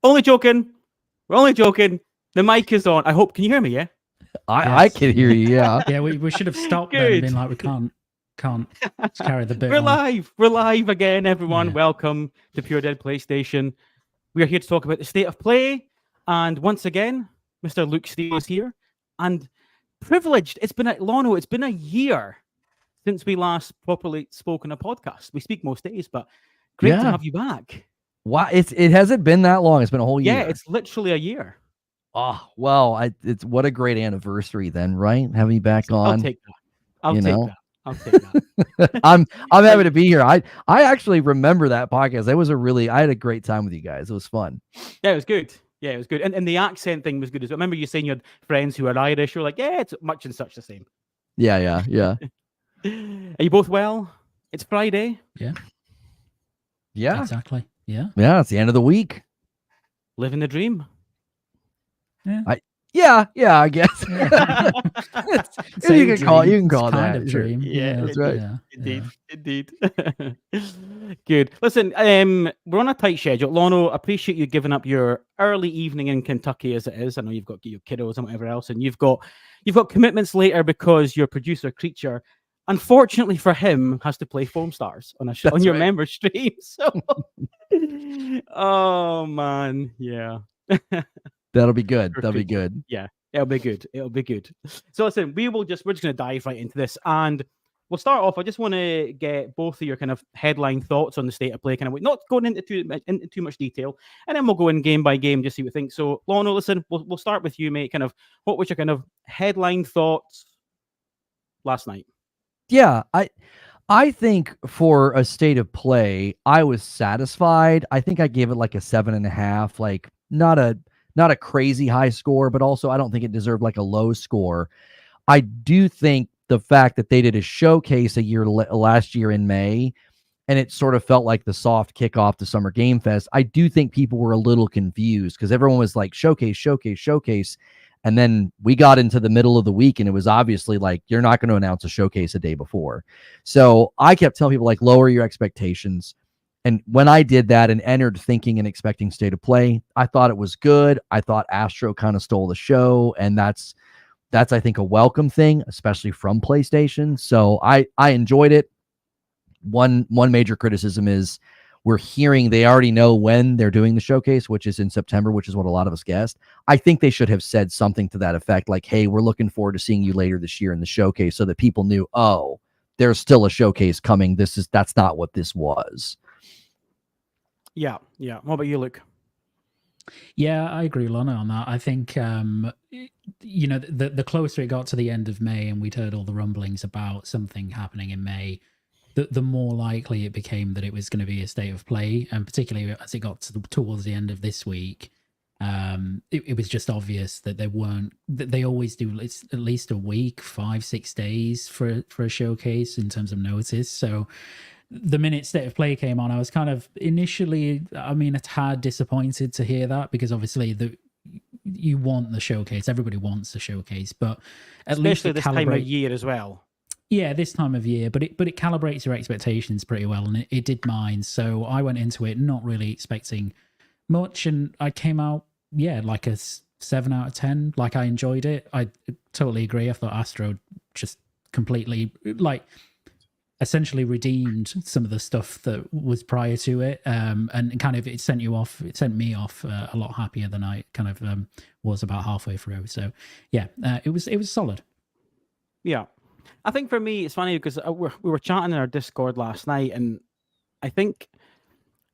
Only joking. We're only joking. The mic is on. I hope. Can you hear me? Yeah. I can hear you. Yeah. Yeah, we should have stopped then and been like, we can't carry the bit. We're on. live. We're live again, everyone. Yeah. Welcome to Pure Dead PlayStation. We are here to talk about the state of play, and once again, Mr. Luke Steele is here. And privileged. It's been Lono. It's been a year since we last properly spoke on a podcast. We speak most days, but great to have you back. Wow, it hasn't been that long. It's been a whole year. Yeah, it's literally a year. Oh well, it's what a great anniversary then, right? Having you back on. I'll take that. I'll take that. I'm happy to be here. I actually remember that podcast. That was I had a great time with you guys. It was fun. Yeah, it was good. Yeah, it was good. And the accent thing was good as well. I remember you saying you had friends who are Irish. You were like, yeah, it's much and such the same. Yeah. Are you both well? It's Friday. Yeah. Exactly. Yeah. Yeah, it's the end of the week. Living the dream. Yeah. I guess. You can call it that. Kind of dream. Yeah, that's right. Yeah. Indeed. Good. Listen, we're on a tight schedule. Lono, appreciate you giving up your early evening in Kentucky as it is. I know you've got your kiddos and whatever else, and you've got commitments later because your producer Creature, unfortunately for him, has to play Foam Stars on your member stream. So, oh man, yeah. That'll be good. That'll be good. Yeah, it'll be good. So listen, we're just going to dive right into this, and we'll start off. I just want to get both of your kind of headline thoughts on the state of play, kind of not going into too much detail, and then we'll go in game by game just see what you think. So Lono, listen, we'll start with you, mate. Kind of, what was your kind of headline thoughts last night? Yeah, I think for a state of play, I was satisfied. I think I gave it like a 7.5, like not a crazy high score, but also I don't think it deserved like a low score. I do think the fact that they did a showcase last year in May, and it sort of felt like the soft kickoff to Summer Game Fest. I do think people were a little confused because everyone was like showcase. And then we got into the middle of the week and it was obviously like, you're not going to announce a showcase a day before. So I kept telling people like, lower your expectations. And when I did that and entered thinking and expecting state of play, I thought it was good. I thought Astro kind of stole the show. And that's, I think, a welcome thing, especially from PlayStation. So I enjoyed it. One major criticism is we're hearing they already know when they're doing the showcase, which is in September, which is what a lot of us guessed. I think they should have said something to that effect, like, hey, we're looking forward to seeing you later this year in the showcase, so that people knew, oh, there's still a showcase coming. That's not what this was. Yeah. What about you, Luke? Yeah, I agree, Lono, on that. I think, the closer it got to the end of May and we'd heard all the rumblings about something happening in May, the more likely it became that it was going to be a state of play. And particularly as it got towards the end of this week, it was just obvious that they always do at least a week, 5-6 days for a showcase in terms of notice. So the minute state of play came on, I was kind of initially, a tad disappointed to hear that, because obviously you want the showcase. Everybody wants the showcase, but especially this time of year as well. Yeah, this time of year, but it calibrates your expectations pretty well, and it did mine. So I went into it not really expecting much, and I came out, like a 7 out of 10. Like, I enjoyed it. I totally agree. I thought Astro just completely, essentially redeemed some of the stuff that was prior to it, and kind of it sent me off a lot happier than I kind of was about halfway through. So it was solid. Yeah. I think for me, it's funny because we were chatting in our Discord last night, and I think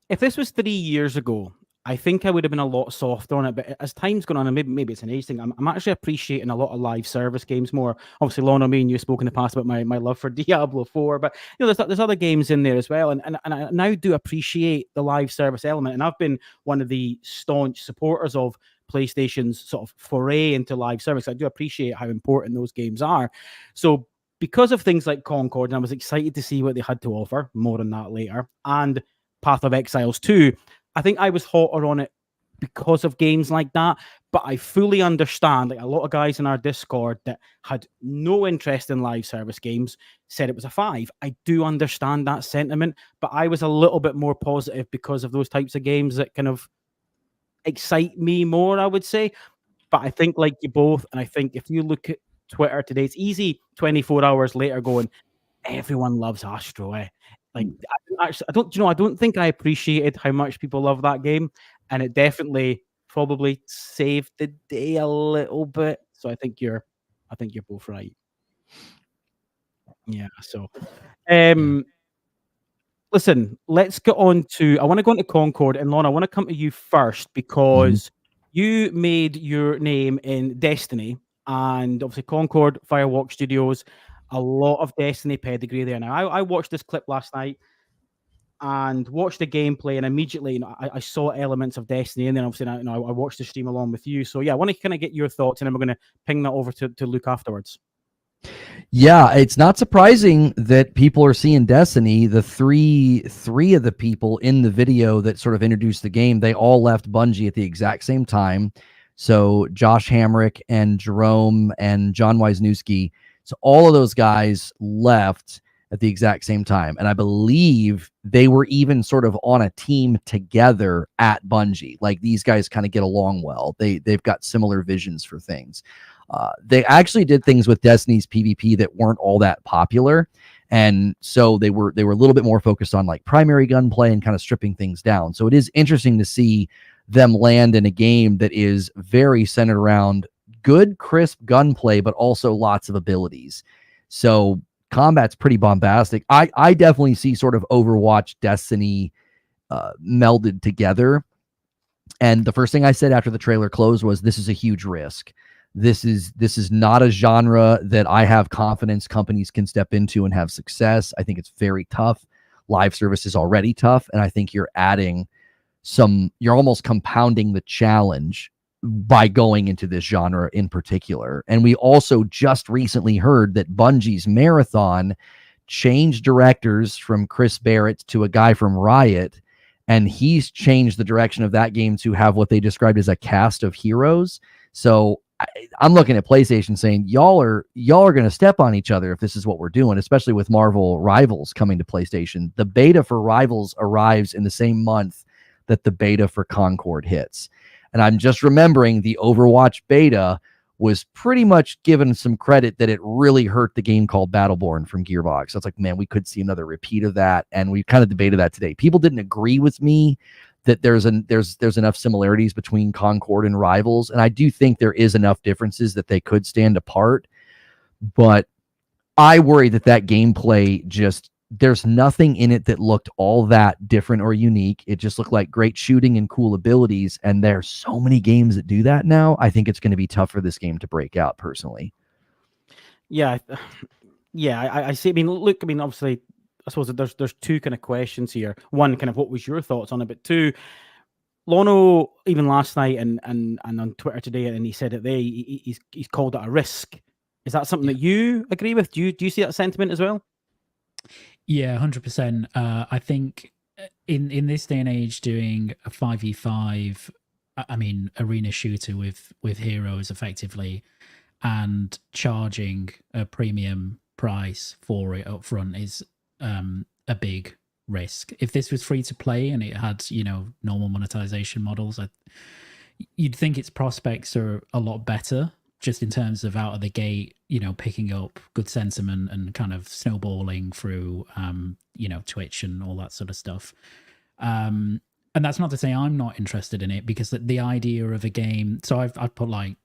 if this was 3 years ago, I think I would have been a lot softer on it. But as time's gone on, and maybe it's an age thing, I'm actually appreciating a lot of live service games more. Obviously, Lono, me and you spoke in the past about my love for Diablo 4, but there's other games in there as well, and I now do appreciate the live service element. And I've been one of the staunch supporters of PlayStation's sort of foray into live service. I do appreciate how important those games are. So, because of things like Concord, and I was excited to see what they had to offer, more on that later, and Path of Exiles 2, I think I was hotter on it because of games like that. But I fully understand, like a lot of guys in our Discord that had no interest in live service games said it was a 5. I do understand that sentiment, but I was a little bit more positive because of those types of games that kind of excite me more, I would say. But I think like you both, and I think if you look at Twitter today, it's easy 24 hours later going, everyone loves Astro. Like I don't, I don't think I appreciated how much people love that game, and it definitely probably saved the day a little bit. So I think you're both right. Yeah. So, listen, let's get on to. I want to go into Concord, and Lon, I want to come to you first because you made your name in Destiny, and obviously Concord, Firewalk Studios, a lot of Destiny pedigree there. Now, I watched this clip last night and watched the gameplay, and immediately, I saw elements of Destiny, and then obviously, I watched the stream along with you. So yeah, I want to kind of get your thoughts, and then we're going to ping that over to Luke afterwards. Yeah, it's not surprising that people are seeing Destiny. The three of the people in the video that sort of introduced the game, they all left Bungie at the exact same time. So Josh Hamrick and Jerome and John Wisniewski. So all of those guys left at the exact same time. And I believe they were even sort of on a team together at Bungie. Like these guys kind of get along well. They've got similar visions for things. They actually did things with Destiny's PvP that weren't all that popular. And so they were a little bit more focused on like primary gunplay and kind of stripping things down. So it is interesting to see them land in a game that is very centered around good, crisp gunplay, but also lots of abilities. So combat's pretty bombastic. I definitely see sort of Overwatch, Destiny melded together. And the first thing I said after the trailer closed was, this is a huge risk. This is not a genre that I have confidence companies can step into and have success. I think it's very tough. Live service is already tough. And I think you're almost compounding the challenge by going into this genre in particular. And we also just recently heard that Bungie's Marathon changed directors from Chris Barrett to a guy from Riot. And he's changed the direction of that game to have what they described as a cast of heroes. So I'm looking at PlayStation saying, y'all are going to step on each other if this is what we're doing, especially with Marvel Rivals coming to PlayStation. The beta for Rivals arrives in the same month that the beta for Concord hits. And I'm just remembering the Overwatch beta was pretty much given some credit that it really hurt the game called Battleborn from Gearbox. So it's like, man, we could see another repeat of that. And we kind of debated that today. People didn't agree with me that there's enough similarities between Concord and Rivals. And I do think there is enough differences that they could stand apart. But I worry that gameplay there's nothing in it that looked all that different or unique. It just looked like great shooting and cool abilities. And there's so many games that do that now. I think it's going to be tough for this game to break out personally. Yeah. I see. I mean, look, obviously, I suppose that there's two kind of questions here. One, kind of what was your thoughts on it? But two, Lono, even last night and on Twitter today, and he said it there, he's called it a risk. Is that something that you agree with? Do you see that sentiment as well? Yeah, 100%. I think in this day and age, doing a 5v5, I mean, arena shooter with heroes effectively, and charging a premium price for it up front is a big risk. If this was free to play and it had, normal monetization models, you'd think its prospects are a lot better, just in terms of out of the gate, picking up good sentiment and kind of snowballing through, Twitch and all that sort of stuff. And that's not to say I'm not interested in it, because the idea of a game, so I've put like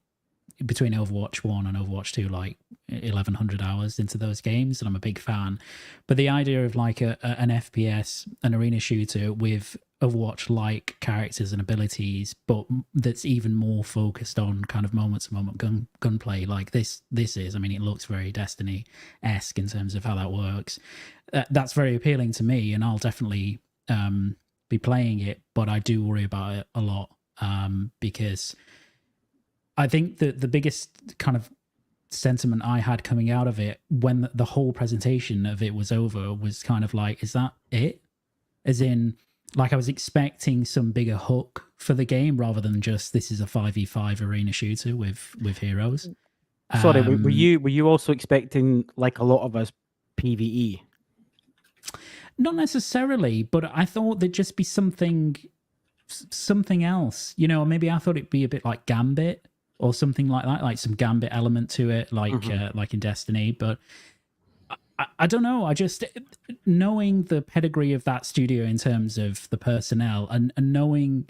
between Overwatch 1 and Overwatch 2, like 1,100 hours into those games, and I'm a big fan. But the idea of like an FPS, an arena shooter with Overwatch-like characters and abilities, but that's even more focused on kind of moment-to-moment gunplay, like this is. I mean, it looks very Destiny-esque in terms of how that works. That's very appealing to me, and I'll definitely be playing it, but I do worry about it a lot, because I think that the biggest kind of sentiment I had coming out of it when the whole presentation of it was over was kind of like, is that it? As in, like, I was expecting some bigger hook for the game rather than just, this is a 5v5 arena shooter with heroes. Sorry, were you also expecting, like a lot of us, PvE? Not necessarily, but I thought there'd just be something something else. You know, maybe I thought it'd be a bit like Gambit or something like that, like some Gambit element to it, like in Destiny. But I don't know. I just, knowing the pedigree of that studio in terms of the personnel, and knowing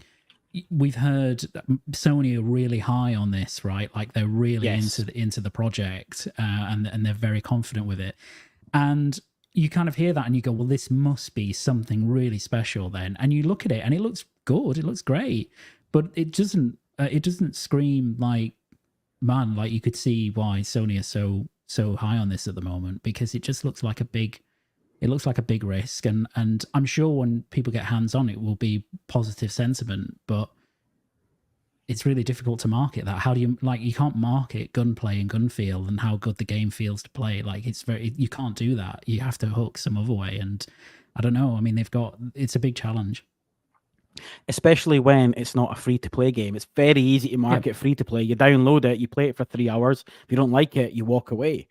we've heard that Sony are really high on this, right? Like they're really into the project, and they're very confident with it. And you kind of hear that and you go, well, this must be something really special then. And you look at it and it looks good, it looks great, but it doesn't scream like, man, like you could see why Sony are so high on this at the moment, because it just looks like a big risk. And I'm sure when people get hands on, it will be positive sentiment, but it's really difficult to market that. How do you, like, you can't market gunplay and gun feel and how good the game feels to play. Like, you can't do that. You have to hook some other way. And I don't know. I mean, it's a big challenge. Especially when it's not a free-to-play game. It's very easy to market free-to-play. You download it, you play it for 3 hours. If you don't like it, you walk away.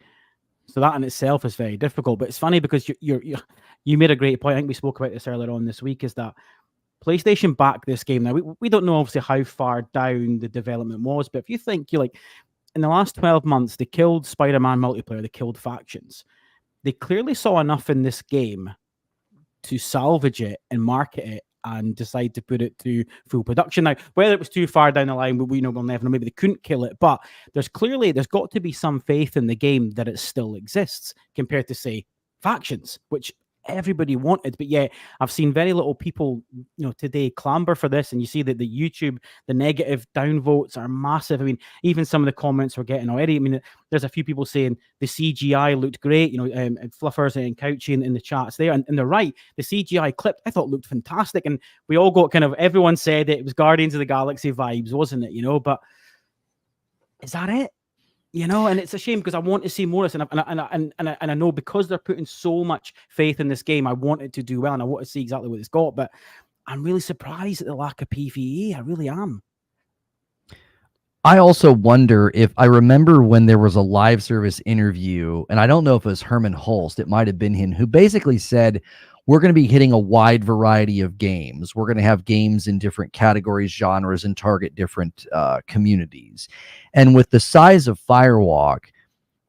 So that in itself is very difficult. But it's funny because you made a great point. I think we spoke about this earlier on this week, is that PlayStation backed this game. Now, we don't know obviously how far down the development was, but if you think in the last 12 months, they killed Spider-Man multiplayer, they killed factions. They clearly saw enough in this game to salvage it and market it and decide to put it to full production. Now, whether it was too far down the line, we'll never know. Maybe they couldn't kill it, but there's got to be some faith in the game that it still exists compared to, say, factions, which everybody wanted. But yeah, I've seen very little people today clamber for this, and you see that the YouTube, the negative downvotes are massive. I mean, even some of the comments we're getting already, I mean, there's a few people saying the CGI looked great, Fluffers and Couchy in the chats there, and they're right. The CGI clip I thought looked fantastic, and we all got everyone said it was Guardians of the Galaxy vibes, wasn't it? But is that it? And it's a shame because I want to see more of this, and I know because they're putting so much faith in this game, I want it to do well, and I want to see exactly what it's got. But I'm really surprised at the lack of PvE. I really am. I also wonder if I remember when there was a live service interview, and I don't know if it was Herman Holst, it might have been him, who basically said, we're going to be hitting a wide variety of games. We're going to have games in different categories, genres, and target different communities. And with the size of Firewalk,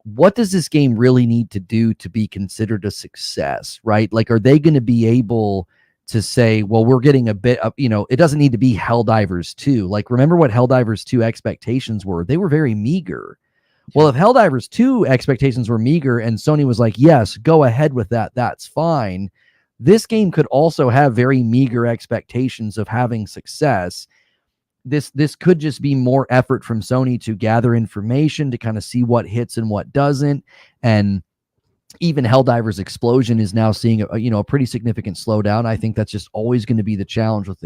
what does this game really need to do to be considered a success, right? Like, are they going to be able to say, well, we're getting a bit of, it doesn't need to be Helldivers 2. Like, remember what Helldivers 2 expectations were? They were very meager. Well, if Helldivers 2 expectations were meager and Sony was like, yes, go ahead with that, that's fine. This game could also have very meager expectations of having success. This could just be more effort from Sony to gather information, to kind of see what hits and what doesn't. And even Helldivers Explosion is now seeing a pretty significant slowdown. I think that's just always going to be the challenge with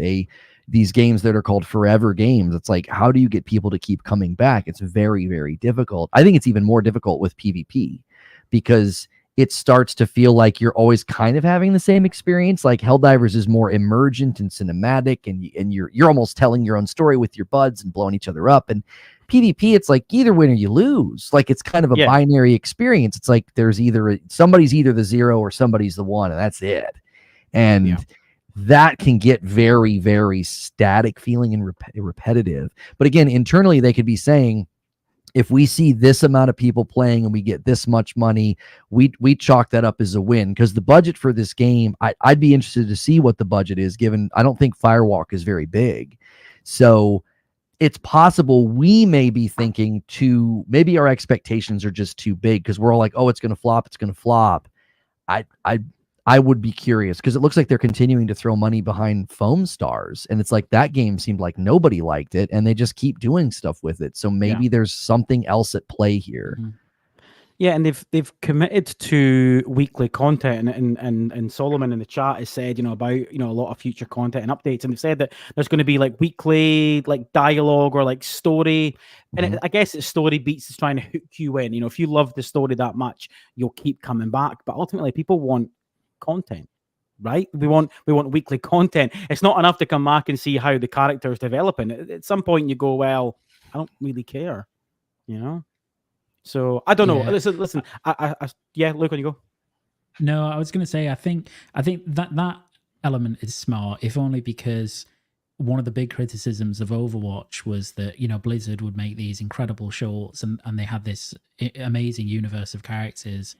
these games that are called forever games. It's like, how do you get people to keep coming back? It's very, very difficult. I think it's even more difficult with PvP because it starts to feel like you're always kind of having the same experience. Like Helldivers is more emergent and cinematic, and you're almost telling your own story with your buds and blowing each other up. And PvP, it's like either win or you lose. Like, it's kind of a binary experience. It's like somebody's either the 0 or somebody's the 1, and that's it. And that can get very, very static feeling and repetitive. But again, internally, they could be saying, if we see this amount of people playing and we get this much money, we chalk that up as a win. Because the budget for this game, I'd be interested to see what the budget is, given I don't think Firewalk is very big. So it's possible we may be thinking maybe our expectations are just too big because we're all like, oh, it's going to flop. It's going to flop. I would be curious because it looks like they're continuing to throw money behind Foam Stars. And it's like that game seemed like nobody liked it and they just keep doing stuff with it. So maybe there's something else at play here. Mm-hmm. Yeah, and they've committed to weekly content, and Solomon in the chat has said, about a lot of future content and updates, and they've said that there's going to be like weekly like dialogue or like story, and I guess it's story beats is trying to hook you in. If you love the story that much, you'll keep coming back. But ultimately, people want content, right? We want weekly content. It's not enough to come back and see how the character is developing. At some point, you go, well, I don't really care, So I don't know. Listen. Luke, on you go. No, I was going to say, I think that element is smart, if only because one of the big criticisms of Overwatch was that, you know, Blizzard would make these incredible shorts and they had this amazing universe of characters.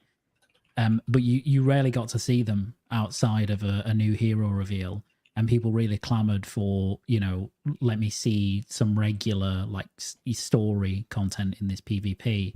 But you rarely got to see them outside of a new hero reveal. And people really clamored for, you know, let me see some regular like story content in this PvP.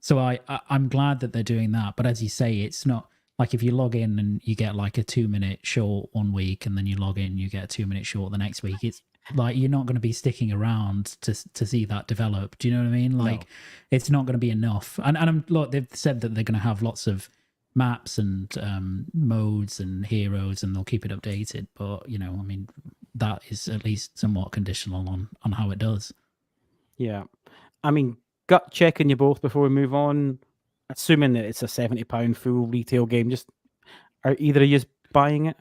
So I'm glad that they're doing that. But as you say, it's not like if you log in and you get like a 2-minute short one week and then you log in, you get a 2-minute short the next week. It's like you're not going to be sticking around to see that develop. Do you know what I mean? Like it's not going to be enough. And look, they've said that they're going to have lots of maps and modes and heroes, and they'll keep it updated. But you know, I mean, that is at least somewhat conditional on how it does. Yeah, I mean, gut checking you both before we move on. Assuming that it's a £70 full retail game, just are either of you buying it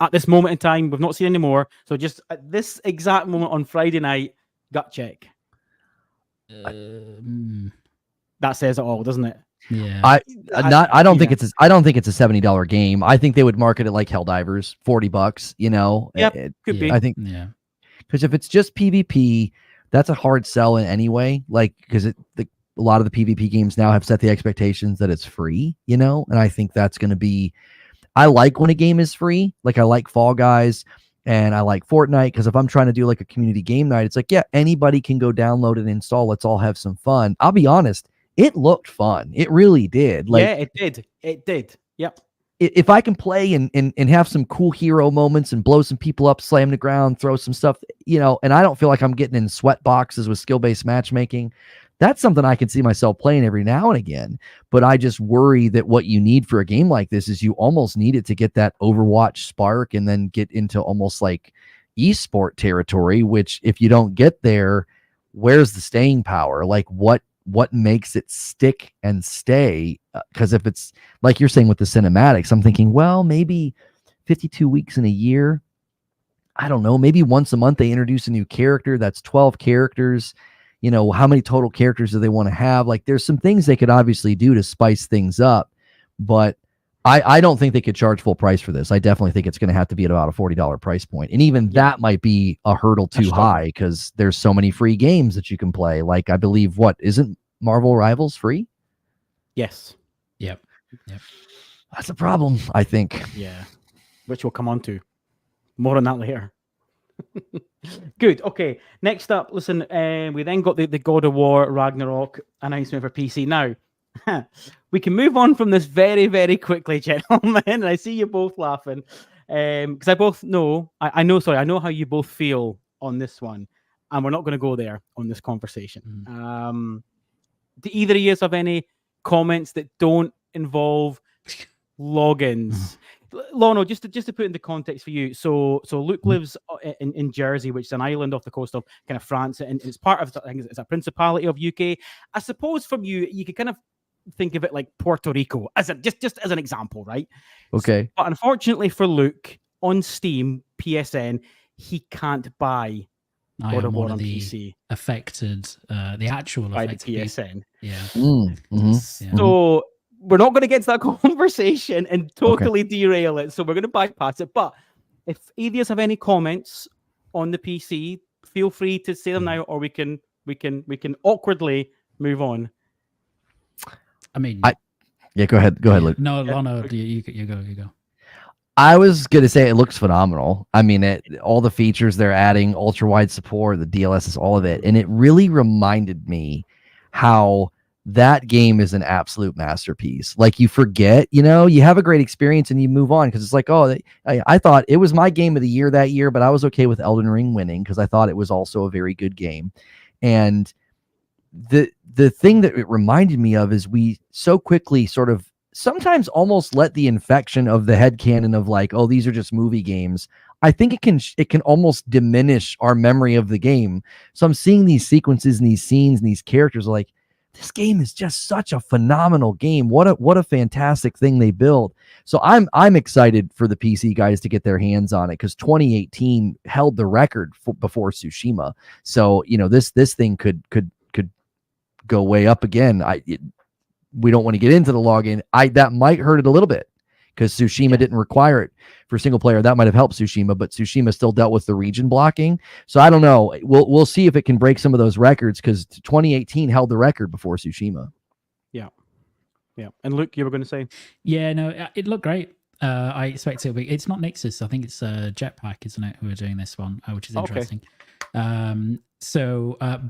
at this moment in time? We've not seen any more, so just at this exact moment on Friday night, gut check. That says it all, doesn't it? Yeah, I don't think it's a $70 game. I think they would market it like Helldivers, $40. You know, Yep, could be. I think, because if it's just PvP, that's a hard sell in anyway. Like because a lot of the PvP games now have set the expectations that it's free. You know, and I think that's going to be. I like when a game is free. Like I like Fall Guys and I like Fortnite because if I'm trying to do like a community game night, it's like, yeah, anybody can go download and install. Let's all have some fun. I'll be honest. It looked fun. It really did. Like, yeah, it did. It did. Yep. If I can play and have some cool hero moments and blow some people up, slam the ground, throw some stuff, you know, and I don't feel like I'm getting in sweat boxes with skill-based matchmaking, that's something I can see myself playing every now and again. But I just worry that what you need for a game like this is you almost need it to get that Overwatch spark and then get into almost like esport territory, which if you don't get there, where's the staying power? Like what makes it stick and stay? Because if it's like you're saying with the cinematics, I'm thinking, well, maybe 52 weeks in a year. I don't know. Maybe once a month they introduce a new character. That's 12 characters. You know, how many total characters do they want to have? Like there's some things they could obviously do to spice things up, but I don't think they could charge full price for this. I definitely think it's going to have to be at about a $40 price point. And even that might be a hurdle too high because there's so many free games that you can play. Like I believe isn't Marvel Rivals free? Yes. Yep. That's a problem, I think. Yeah. Which we'll come on to. More on that later. Good. Okay. Next up, listen, we then got the God of War Ragnarok announcement for PC. Now, we can move on from this very, very quickly, gentlemen. And I see you both laughing because I both know, I know how you both feel on this one. And we're not going to go there on this conversation. Do either of you have any comments that don't involve logins? Lono, just to put into context for you, so Luke lives in Jersey, which is an island off the coast of kind of France, and it's part of, I think it's a principality of UK. I suppose from you could kind of think of it like Puerto Rico as just as an example, right? Okay. But unfortunately for Luke, on Steam, PSN, he can't buy God of War on PC. Affected, the actual by the affected PSN. Yeah. So we're not going to get to that conversation and totally derail it. So we're going to bypass it. But if either of us have any comments on the PC, feel free to say them now, or we can awkwardly move on. I mean, go ahead, Luke. No, Lono, you go. I was going to say it looks phenomenal. I mean, all the features they're adding, ultra wide support, the DLSS, all of it. And it really reminded me how that game is an absolute masterpiece. Like you forget, you know, you have a great experience and you move on because it's like, oh, I thought it was my game of the year that year, but I was okay with Elden Ring winning because I thought it was also a very good game. And the thing that it reminded me of is we so quickly sort of sometimes almost let the infection of the headcanon of like, oh, these are just movie games. I think it can almost diminish our memory of the game. So I'm seeing these sequences and these scenes and these characters like, this game is just such a phenomenal game. What a fantastic thing they built. So I'm excited for the PC guys to get their hands on it because 2018 held the record before Tsushima. So, you know, this thing could go way up again. We don't want to get into the login. That might hurt it a little bit because Tsushima didn't require it for single player. That might have helped Tsushima, but Tsushima still dealt with the region blocking. So I don't know. We'll see if it can break some of those records, because 2018 held the record before Tsushima. Yeah. And Luke, you were going to say? Yeah, no, it looked great. I expect it'll be. It's not Nixus. I think it's Jetpack, isn't it? Who are doing this one, which is interesting. Okay.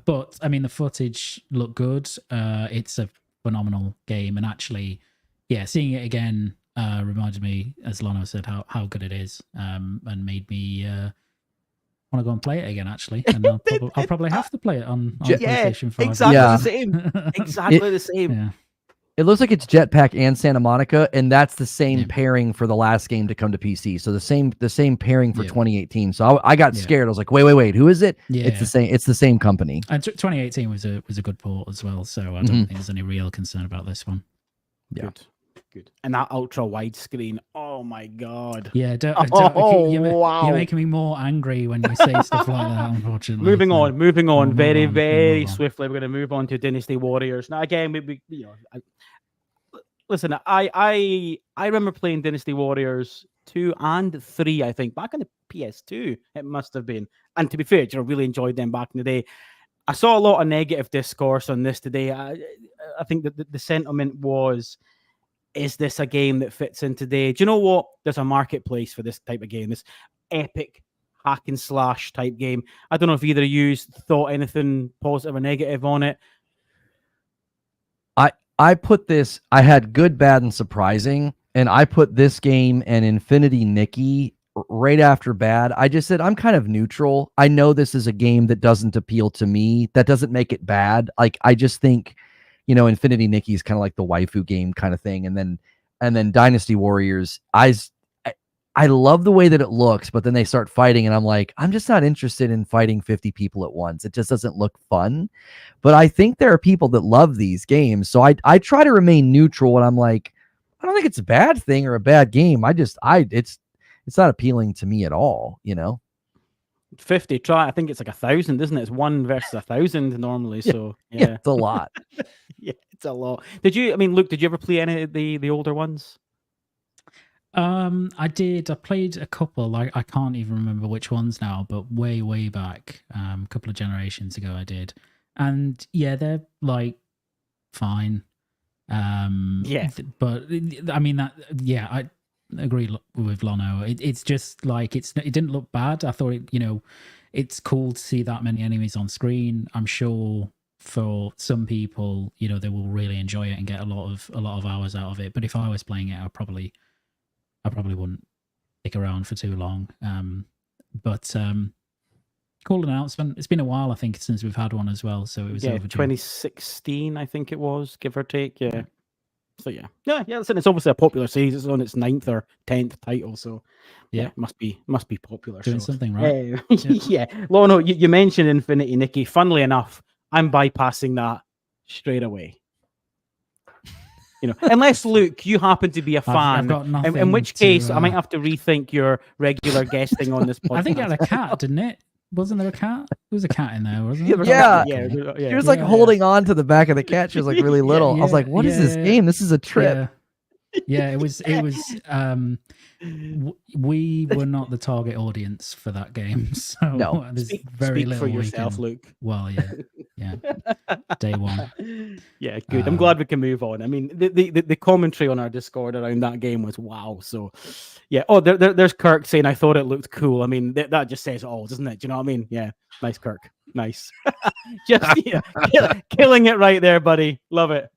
But I mean, the footage looked good. It's a phenomenal game, and actually, yeah, seeing it again reminded me, as Lono said, how good it is, and made me want to go and play it again. Actually, and I'll probably have to play it on PlayStation 5. Exactly the same. Exactly the same. Yeah. It looks like it's Jetpack and Santa Monica, and that's the same pairing for the last game to come to PC. So the same pairing for 2018. So I got scared. I was like, wait, who is it? Yeah. It's the same company. And 2018 was a good port as well. So I don't think there's any real concern about this one. Yeah. Good. And that ultra wide screen. Oh my god. Yeah. You're making me more angry when you say stuff like that. Unfortunately. Moving on. Very swiftly. We're going to move on to Dynasty Warriors. Now again, listen, I remember playing Dynasty Warriors 2 and 3, I think, back on the PS2, it must have been. And to be fair, I really enjoyed them back in the day. I saw a lot of negative discourse on this today. I think that the sentiment was, is this a game that fits in today? Do you know what? There's a marketplace for this type of game, this epic hack and slash type game. I don't know if either of you thought anything positive or negative on it. I put this, I had good, bad, and surprising, and I put this game and Infinity Nikki right after bad. I just said, I'm kind of neutral. I know this is a game that doesn't appeal to me. That doesn't make it bad. Like, I just think, Infinity Nikki is kind of like the waifu game kind of thing. And then Dynasty Warriors, I love the way that it looks, but then they start fighting and I'm like, I'm just not interested in fighting 50 people at once. It just doesn't look fun. But I think there are people that love these games. So I try to remain neutral, and I'm like, I don't think it's a bad thing or a bad game. It's not appealing to me at all, 50 try. I think it's like 1,000, isn't it? It's 1 versus 1,000 normally. So yeah, it's a lot. Yeah, it's a lot. Luke, did you ever play any of the older ones? I did. I played a couple. Like, I can't even remember which ones now, but way back, a couple of generations ago, I did. And yeah, they're like fine. But I mean I agree with Lono. It's just like it didn't look bad. I thought it's cool to see that many enemies on screen. I'm sure for some people, they will really enjoy it and get a lot of hours out of it. But if I was playing it, I probably wouldn't stick around for too long. But cool announcement. It's been a while, I think, since we've had one as well. So it was overdue. 2016, I think it was, give or take. Yeah. So yeah. Listen, it's obviously a popular series. It's on its 9th or 10th title. So yeah, must be popular. Doing something right. Yeah. Lono, you mentioned Infinity Nikki. Funnily enough, I'm bypassing that straight away. Unless Luke, you happen to be a fan, I've got nothing in which case I might have to rethink your regular guesting on this podcast. I think it had a cat, didn't it? Wasn't there a cat? There was a cat in there, wasn't there? Yeah. She was like holding on to the back of the cat. She was like really little. I was like, what is this game? This is a trip. Yeah, it was we were not the target audience for that game. So no. There's very little for yourself, Luke. Well, yeah. Day one. Yeah, good. I'm glad we can move on. I mean, the commentary on our Discord around that game was wow. So yeah. Oh, there's Kirk saying I thought it looked cool. I mean, that just says it all, doesn't it? Do you know what I mean? Yeah. Nice, Kirk. Nice. Just killing it right there, buddy. Love it.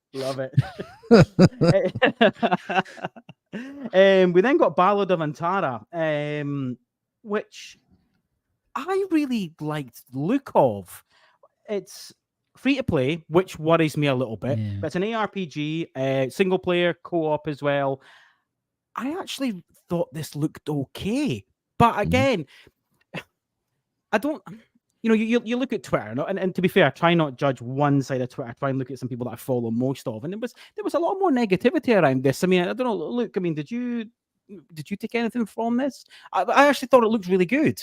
We then got Ballad of Antara, which I really liked the look of. It's free to play, which worries me a little bit. Yeah. But it's an ARPG, single player, co-op as well. I actually thought this looked okay, but again, I don't. You look at Twitter, and to be fair, I try not judge one side of Twitter. I try and look at some people that I follow most of, and there was a lot more negativity around this. I mean, I don't know. Luke, I mean, did you take anything from this? I actually thought it looked really good.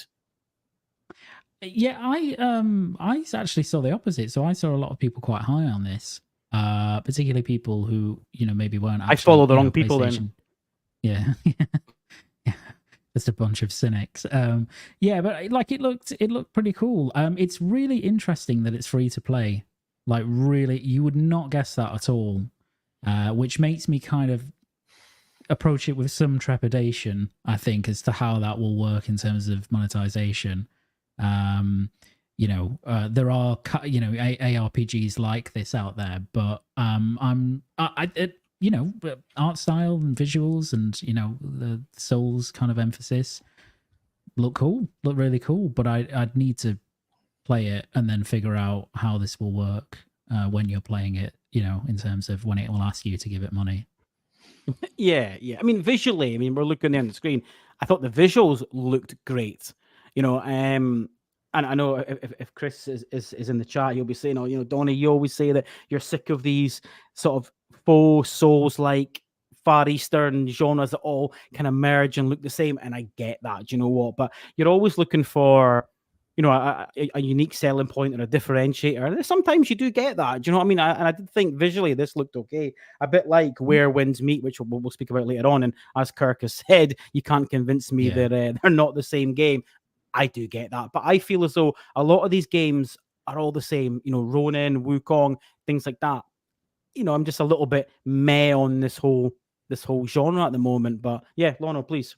Yeah, I actually saw the opposite. So I saw a lot of people quite high on this, particularly people who maybe weren't. I follow the wrong people then. Yeah. Just a bunch of cynics. Yeah, but like it looked pretty cool. It's really interesting that it's free to play. Like really, you would not guess that at all. Which makes me kind of approach it with some trepidation, I think, as to how that will work in terms of monetization. There are ARPGs like this out there, but art style and visuals and the Souls kind of emphasis look really cool. But I'd need to play it and then figure out how this will work when you're playing it. In terms of when it will ask you to give it money. Yeah. I mean, visually, we're looking there on the screen. I thought the visuals looked great. And I know if Chris is in the chat, he'll be saying, Dony, you always say that you're sick of these sort of faux Souls-like Far Eastern genres that all kind of merge and look the same. And I get that, do you know what? But you're always looking for, a unique selling point or a differentiator. And sometimes you do get that. Do you know what I mean? I did think visually this looked okay. A bit like Where Winds Meet, which we'll speak about later on. And as Kirk has said, you can't convince me that they're not the same game. I do get that. But I feel as though a lot of these games are all the same. Ronin, Wukong, things like that. I'm just a little bit meh on this whole genre at the moment. But yeah, Lono, please.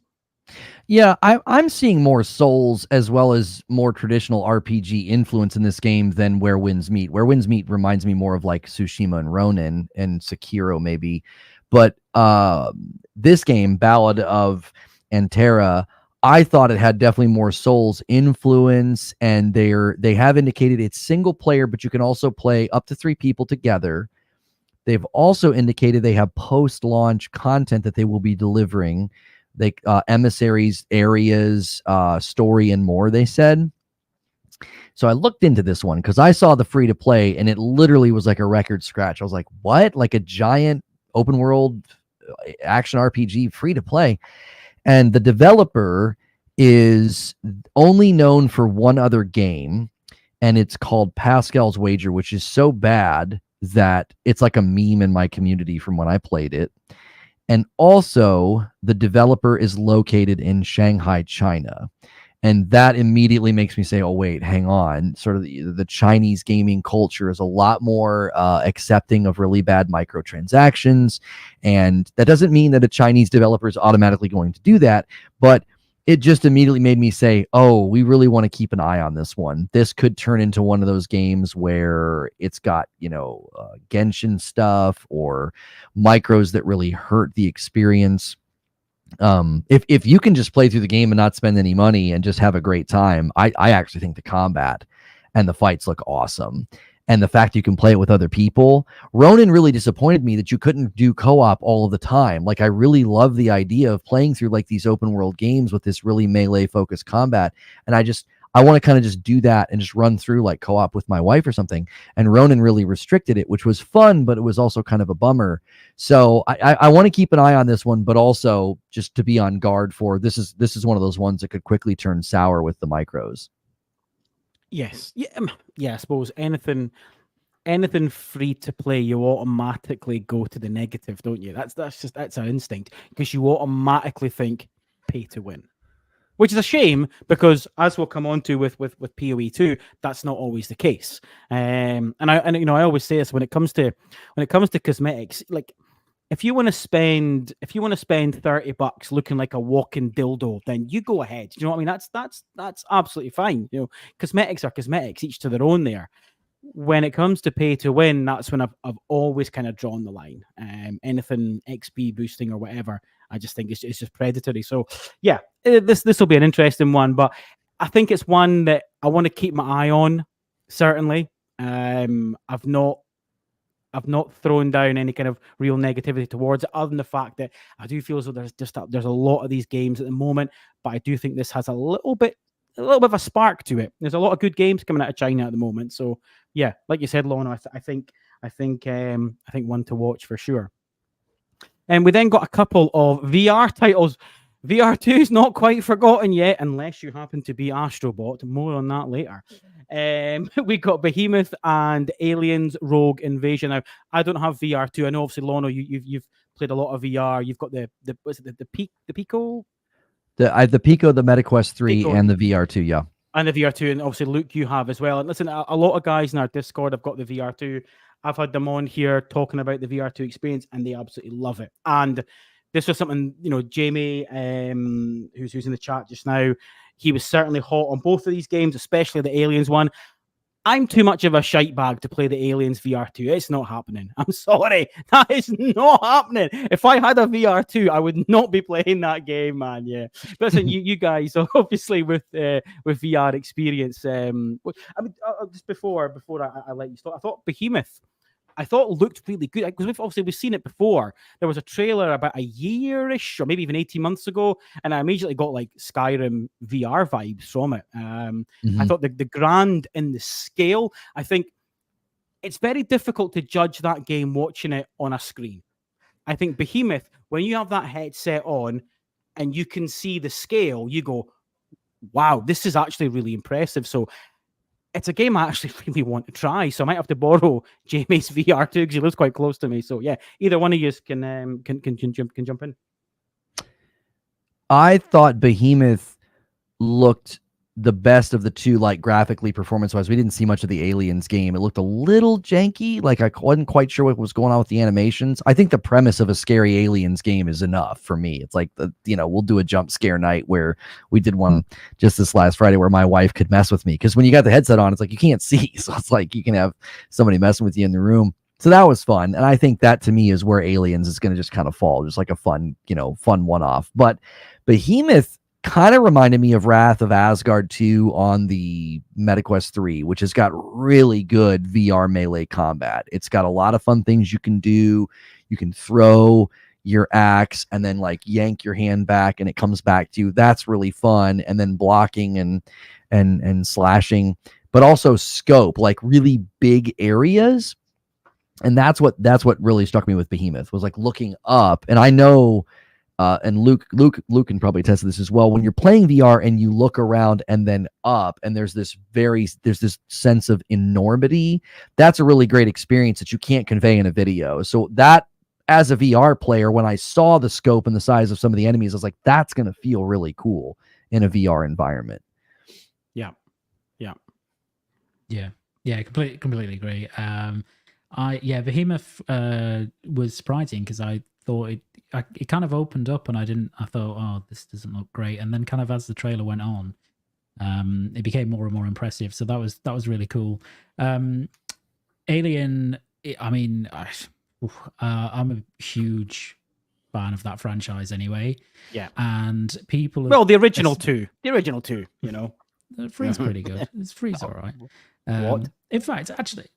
Yeah, I'm seeing more Souls as well as more traditional RPG influence in this game than Where Winds Meet. Where Winds Meet reminds me more of like Tsushima and Ronin and Sekiro maybe. But this game, Ballad of Antara, I thought it had definitely more Souls influence, and they have indicated it's single player, but you can also play up to 3 people together. They've also indicated they have post-launch content that they will be delivering. Emissaries, areas, story, and more, they said. So I looked into this one because I saw the free to play and it literally was like a record scratch. I was like, what? Like a giant open world action RPG free to play. And the developer is only known for one other game, and it's called Pascal's Wager, which is so bad that it's like a meme in my community from when I played it. And also, the developer is located in Shanghai, China. And that immediately makes me say, oh, wait, hang on. Sort of the Chinese gaming culture is a lot more accepting of really bad microtransactions. And that doesn't mean that a Chinese developer is automatically going to do that. But it just immediately made me say, oh, we really want to keep an eye on this one. This could turn into one of those games where it's got, Genshin stuff or micros that really hurt the experience. If you can just play through the game and not spend any money and just have a great time, I actually think the combat and the fights look awesome. And the fact you can play it with other people. Ronin really disappointed me that you couldn't do co-op all of the time. Like, I really love the idea of playing through like these open world games with this really melee focused combat. And I want to kind of just do that and just run through like co-op with my wife or something. And Ronin really restricted it, which was fun, but it was also kind of a bummer. So I want to keep an eye on this one, but also just to be on guard for this is one of those ones that could quickly turn sour with the micros. Yes. Yeah, I suppose anything free to play, you automatically go to the negative, don't you? That's our instinct, because you automatically think pay to win. Which is a shame, because as we'll come on to with PoE2, that's not always the case. And I always say this when it comes to cosmetics, like if you want to spend $30 looking like a walking dildo, then you go ahead. You know what I mean? That's absolutely fine. Cosmetics are cosmetics, each to their own there. When it comes to pay to win, that's when I've always kind of drawn the line. Anything XP boosting or whatever, I just think it's just predatory. So yeah, this will be an interesting one, but I think it's one that I want to keep my eye on. Certainly, I've not thrown down any kind of real negativity towards it, other than the fact that I do feel as though there's a lot of these games at the moment, but I do think this has a little bit of a spark to it. There's a lot of good games coming out of China at the moment. So yeah, like you said, Lono, I think one to watch for sure. And we then got a couple of VR titles. VR2 is not quite forgotten yet, unless you happen to be Astro Bot. More on that later. We got Behemoth and Aliens Rogue Invasion. Now, I don't have VR2. I know obviously, Lono, you've played a lot of VR. You've got the Pico The Pico, the MetaQuest 3, Pico. and the VR2, yeah. And the VR2, and obviously Luke, you have as well. And listen, a lot of guys in our Discord have got the VR2. I've had them on here talking about the VR2 experience, and they absolutely love it. And this was something, Jamie, who's in the chat just now, he was certainly hot on both of these games, especially the Aliens one. I'm too much of a shite bag to play the Aliens VR2. It's not happening. I'm sorry. That is not happening. If I had a VR2, I would not be playing that game, man. Yeah. But listen, you guys, obviously with VR experience, just before I let you start, I thought Behemoth, looked really good because we've seen it before. There was a trailer about a year-ish or maybe even 18 months ago, and I immediately got like Skyrim VR vibes from it. I thought the grand in the scale, I think it's very difficult to judge that game watching it on a screen. I think Behemoth, when you have that headset on and you can see the scale, you go, wow, this is actually really impressive. So it's a game I actually really want to try, so I might have to borrow Jamie's VR2 because he lives quite close to me. So yeah, either one of you can jump in. I thought Behemoth looked the best of the two, like graphically, performance-wise. We didn't see much of the Aliens game. It looked a little janky. Like I wasn't quite sure what was going on with the animations. I think the premise of a scary Aliens game is enough for me. It's like we'll do a jump scare night where we did one just this last Friday where my wife could mess with me because when you got the headset on, it's like you can't see, so it's like you can have somebody messing with you in the room. So that was fun, and I think that to me is where Aliens is going to just kind of fall, just like a fun one-off. But Behemoth kind of reminded me of Wrath of Asgard 2 on the MetaQuest 3, which has got really good VR melee combat. It's got a lot of fun things you can do. You can throw your axe and then like yank your hand back and it comes back to you. That's really fun. And then blocking and slashing, but also scope, like really big areas. And that's what really struck me with Behemoth was like looking up. And I know and Luke can probably attest to this as well. When you're playing VR and you look around and then up, and there's this sense of enormity, that's a really great experience that you can't convey in a video. So that, as a VR player, when I saw the scope and the size of some of the enemies, I was like, that's going to feel really cool in a VR environment. Yeah, completely agree. Behemoth was surprising because I thought it kind of opened up and I thought, oh, this doesn't look great. And then kind of as the trailer went on, it became more and more impressive. So that was really cool. Alien, I'm a huge fan of that franchise anyway. Yeah. And people... the original two, The Three's pretty good. Three's all right. What? In fact, actually...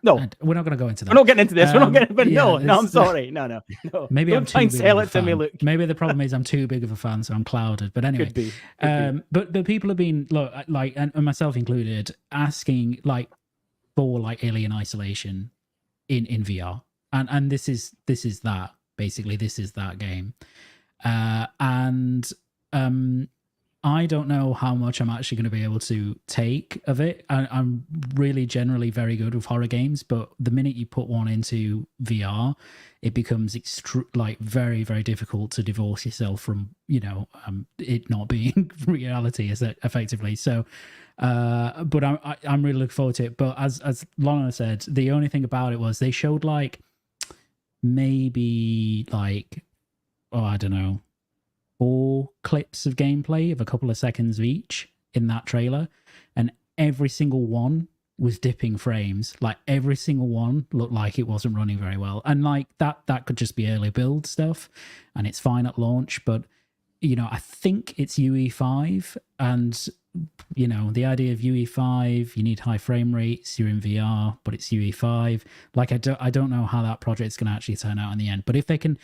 No, we're not going to go into that. We're not getting into this. We're not getting. But no, I'm sorry. No. Maybe don't I'm try too and big sell of a it to me, fan. Luke. Maybe the problem is I'm too big of a fan, so I'm clouded. But anyway, Could be. But people have been and myself included, asking for Alien Isolation in VR, and this is that basically. This is that game, I don't know how much I'm actually going to be able to take of it. I'm really generally very good with horror games, but the minute you put one into VR, it becomes very, very difficult to divorce yourself from, it not being reality effectively. So, but I'm really looking forward to it. But as Lono said, the only thing about it was they showed maybe I don't know, 4 clips of gameplay of a couple of seconds each in that trailer, and every single one was dipping frames. Every single one looked like it wasn't running very well, and that could just be early build stuff, and it's fine at launch. But I think it's UE5, and the idea of UE5, you need high frame rates, you're in VR, but it's UE5. I don't know how that project's going to actually turn out in the end. But if they can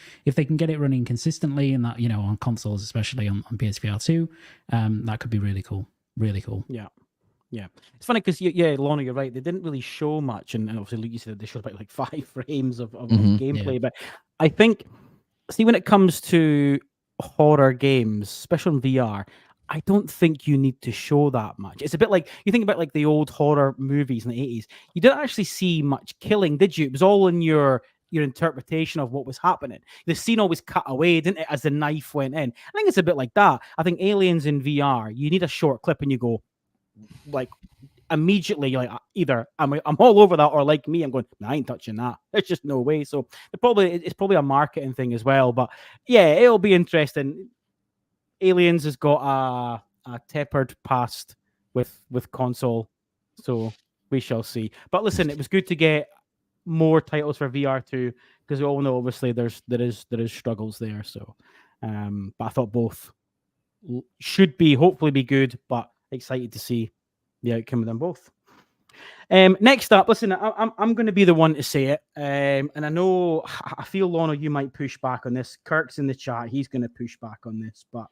get it running consistently, and that on consoles, especially on PSVR 2, that could be really cool. Really cool. Yeah. It's funny because Lono, you're right. They didn't really show much, and obviously, Luke, you said they showed about 5 frames of gameplay. Yeah. But I think, when it comes to horror games, especially in VR, I don't think you need to show that much. It's a bit like, you think about the old horror movies in the 80s. You didn't actually see much killing, did you? It was all in your your interpretation of what was happening. The scene always cut away, didn't it, as the knife went in? I think it's a bit like that. I think Aliens in VR, you need a short clip and you go, like, immediately, you're like, either I'm all over that, or like me, I'm going, I ain't touching that. There's just no way. So it's probably a marketing thing as well. But yeah, it'll be interesting. Aliens has got a tempered past with console, so we shall see. But listen, it was good to get more titles for VR2, because we all know obviously there is struggles there. So, but I thought both should hopefully be good, but excited to see the outcome of them both. Next up, listen, I'm going to be the one to say it, and I feel, Lono, you might push back on this. Kirk's in the chat; he's going to push back on this. But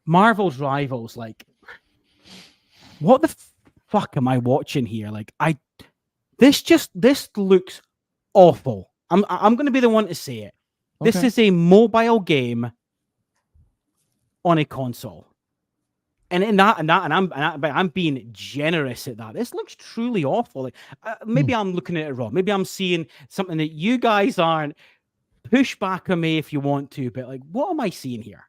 Marvel's Rivals, like, what the fuck am I watching here? Like, this looks awful. I'm going to be the one to say it. Okay. This is a mobile game on a console. And I'm being generous at that. This looks truly awful. Like, maybe I'm looking at it wrong. Maybe I'm seeing something that you guys aren't. Push back on me if you want to, but like, what am I seeing here?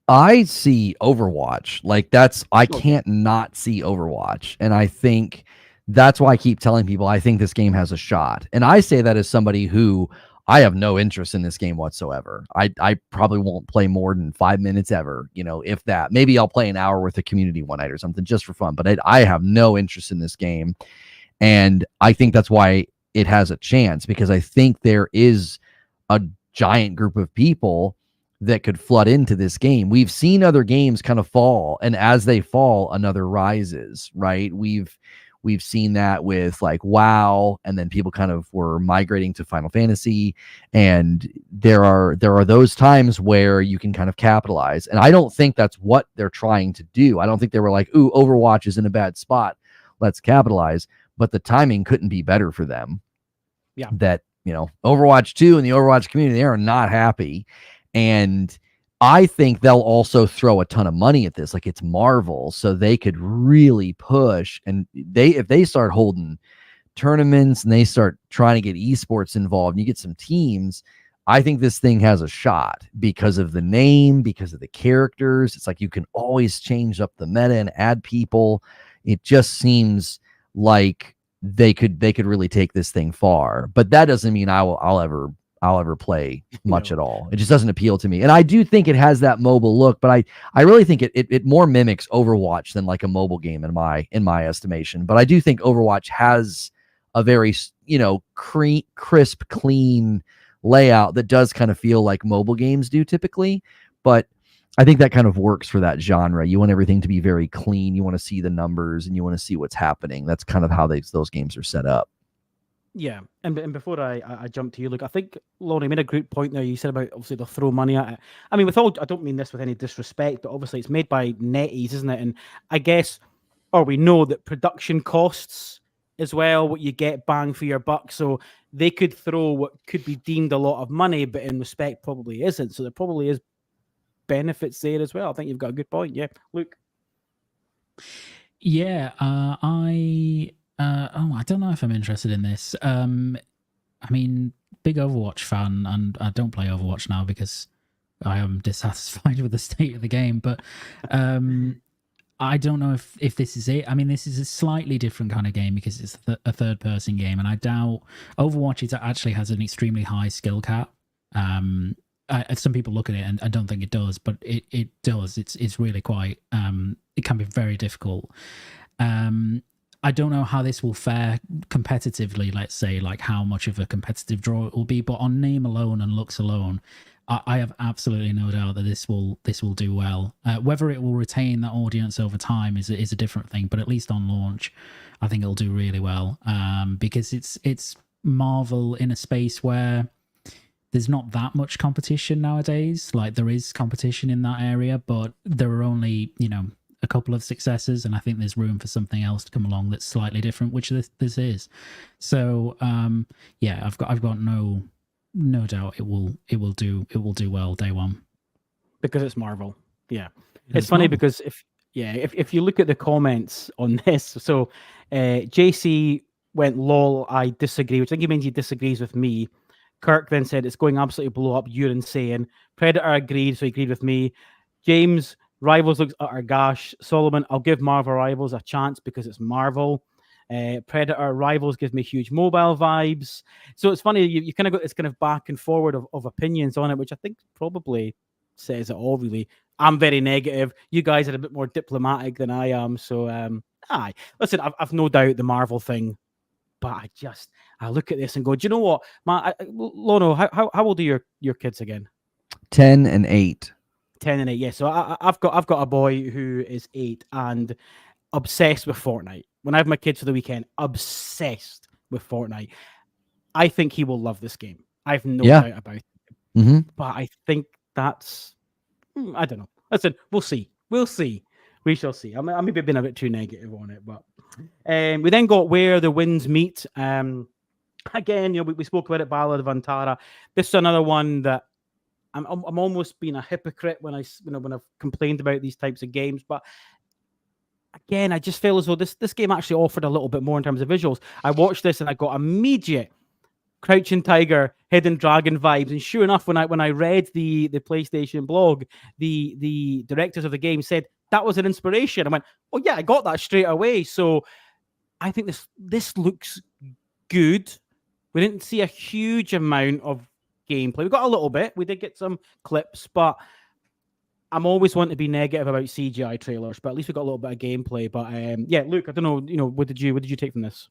I see Overwatch. Like, I can't not see Overwatch, and I think that's why I keep telling people I think this game has a shot. And I say that as somebody who, I have no interest in this game whatsoever. I probably won't play more than 5 minutes ever, if that. Maybe I'll play an hour with the community one night or something just for fun, but I have no interest in this game. And I think that's why it has a chance, because I think there is a giant group of people that could flood into this game. We've seen other games kind of fall, and as they fall, another rises, right? We've seen that with like WoW, and then people kind of were migrating to Final Fantasy, and there are those times where you can kind of capitalize. And I don't think that's what they're trying to do. I don't think they were like, ooh, Overwatch is in a bad spot, let's capitalize. But the timing couldn't be better for them. Yeah. That, Overwatch 2 and the Overwatch community, they are not happy. And I think they'll also throw a ton of money at this. Like, it's Marvel, so they could really push. And if they start holding tournaments and they start trying to get esports involved, and you get some teams, I think this thing has a shot because of the name, because of the characters. It's like you can always change up the meta and add people. It just seems like they could really take this thing far. But that doesn't mean I'll ever play much at all. It just doesn't appeal to me. And I do think it has that mobile look, but I really think it more mimics Overwatch than like a mobile game in my estimation. But I do think Overwatch has a very, crisp, clean layout that does kind of feel like mobile games do typically. But I think that kind of works for that genre. You want everything to be very clean. You want to see the numbers and you want to see what's happening. That's kind of how those games are set up. Yeah, and before I jump to you, look, I think, Lono, you made a great point there. You said about, obviously, they'll throw money at it. I mean, I don't mean this with any disrespect, but obviously it's made by NetEase, isn't it? And I guess, or we know that production costs as well, what you get bang for your buck. So they could throw what could be deemed a lot of money, but in respect probably isn't. So there probably is benefits there as well. I think you've got a good point. Yeah, Luke. Yeah, I don't know if I'm interested in this. I mean, big Overwatch fan, and I don't play Overwatch now because I am dissatisfied with the state of the game. But I don't know if this is it. I mean, this is a slightly different kind of game because it's a third-person game, and I doubt Overwatch actually has an extremely high skill cap. Some people look at it and I don't think it does, but it does. It's really quite. It can be very difficult. I don't know how this will fare competitively, let's say, like how much of a competitive draw it will be, but on name alone and looks alone, I have absolutely no doubt that this will do well. Whether it will retain that audience over time is a different thing, but at least on launch, I think it'll do really well, because it's Marvel in a space where there's not that much competition nowadays. Like, there is competition in that area, but there are only, a couple of successes, and I think there's room for something else to come along that's slightly different, which this is. So yeah, I've got no doubt it will do well day one, because it's Marvel. Yeah, it's funny Marvel. Because if you look at the comments on this, so JC went, lol, I disagree, which I think he means he disagrees with me. Kirk then said, it's going absolutely blow up. You're insane. Predator agreed, so he agreed with me. James, Rivals looks utter gash. Solomon, I'll give Marvel Rivals a chance because it's Marvel. Predator Rivals gives me huge mobile vibes. So it's funny, you kind of got this kind of back and forward of opinions on it, which I think probably says it all, really. I'm very negative. You guys are a bit more diplomatic than I am. So, aye. Listen, I've no doubt the Marvel thing, but I look at this and go, do you know what? Lono, how old are your kids again? 10 and 8. 10 and 8, yeah. So I've got a boy who is 8 and obsessed with Fortnite. When I have my kids for the weekend, obsessed with Fortnite. I think he will love this game. I have no doubt about it. Mm-hmm. But I think that's, I don't know. Listen, we'll see. We'll see. We shall see. I maybe been a bit too negative on it, but we then got Where the Winds Meet. Again, we spoke about it, Ballad of Antara. This is another one that I'm almost being a hypocrite when I've complained about these types of games, but again, I just feel as though this game actually offered a little bit more in terms of visuals. I watched this and I got immediate Crouching Tiger, Hidden Dragon vibes, and sure enough, when I read the PlayStation blog, the directors of the game said that was an inspiration. I went, oh yeah, I got that straight away. So I think this looks good. We didn't see a huge amount of gameplay. We got a little bit. We did get some clips, but I'm always wanting to be negative about CGI trailers. But at least we got a little bit of gameplay. But yeah, Luke, I don't know. What did you take from this?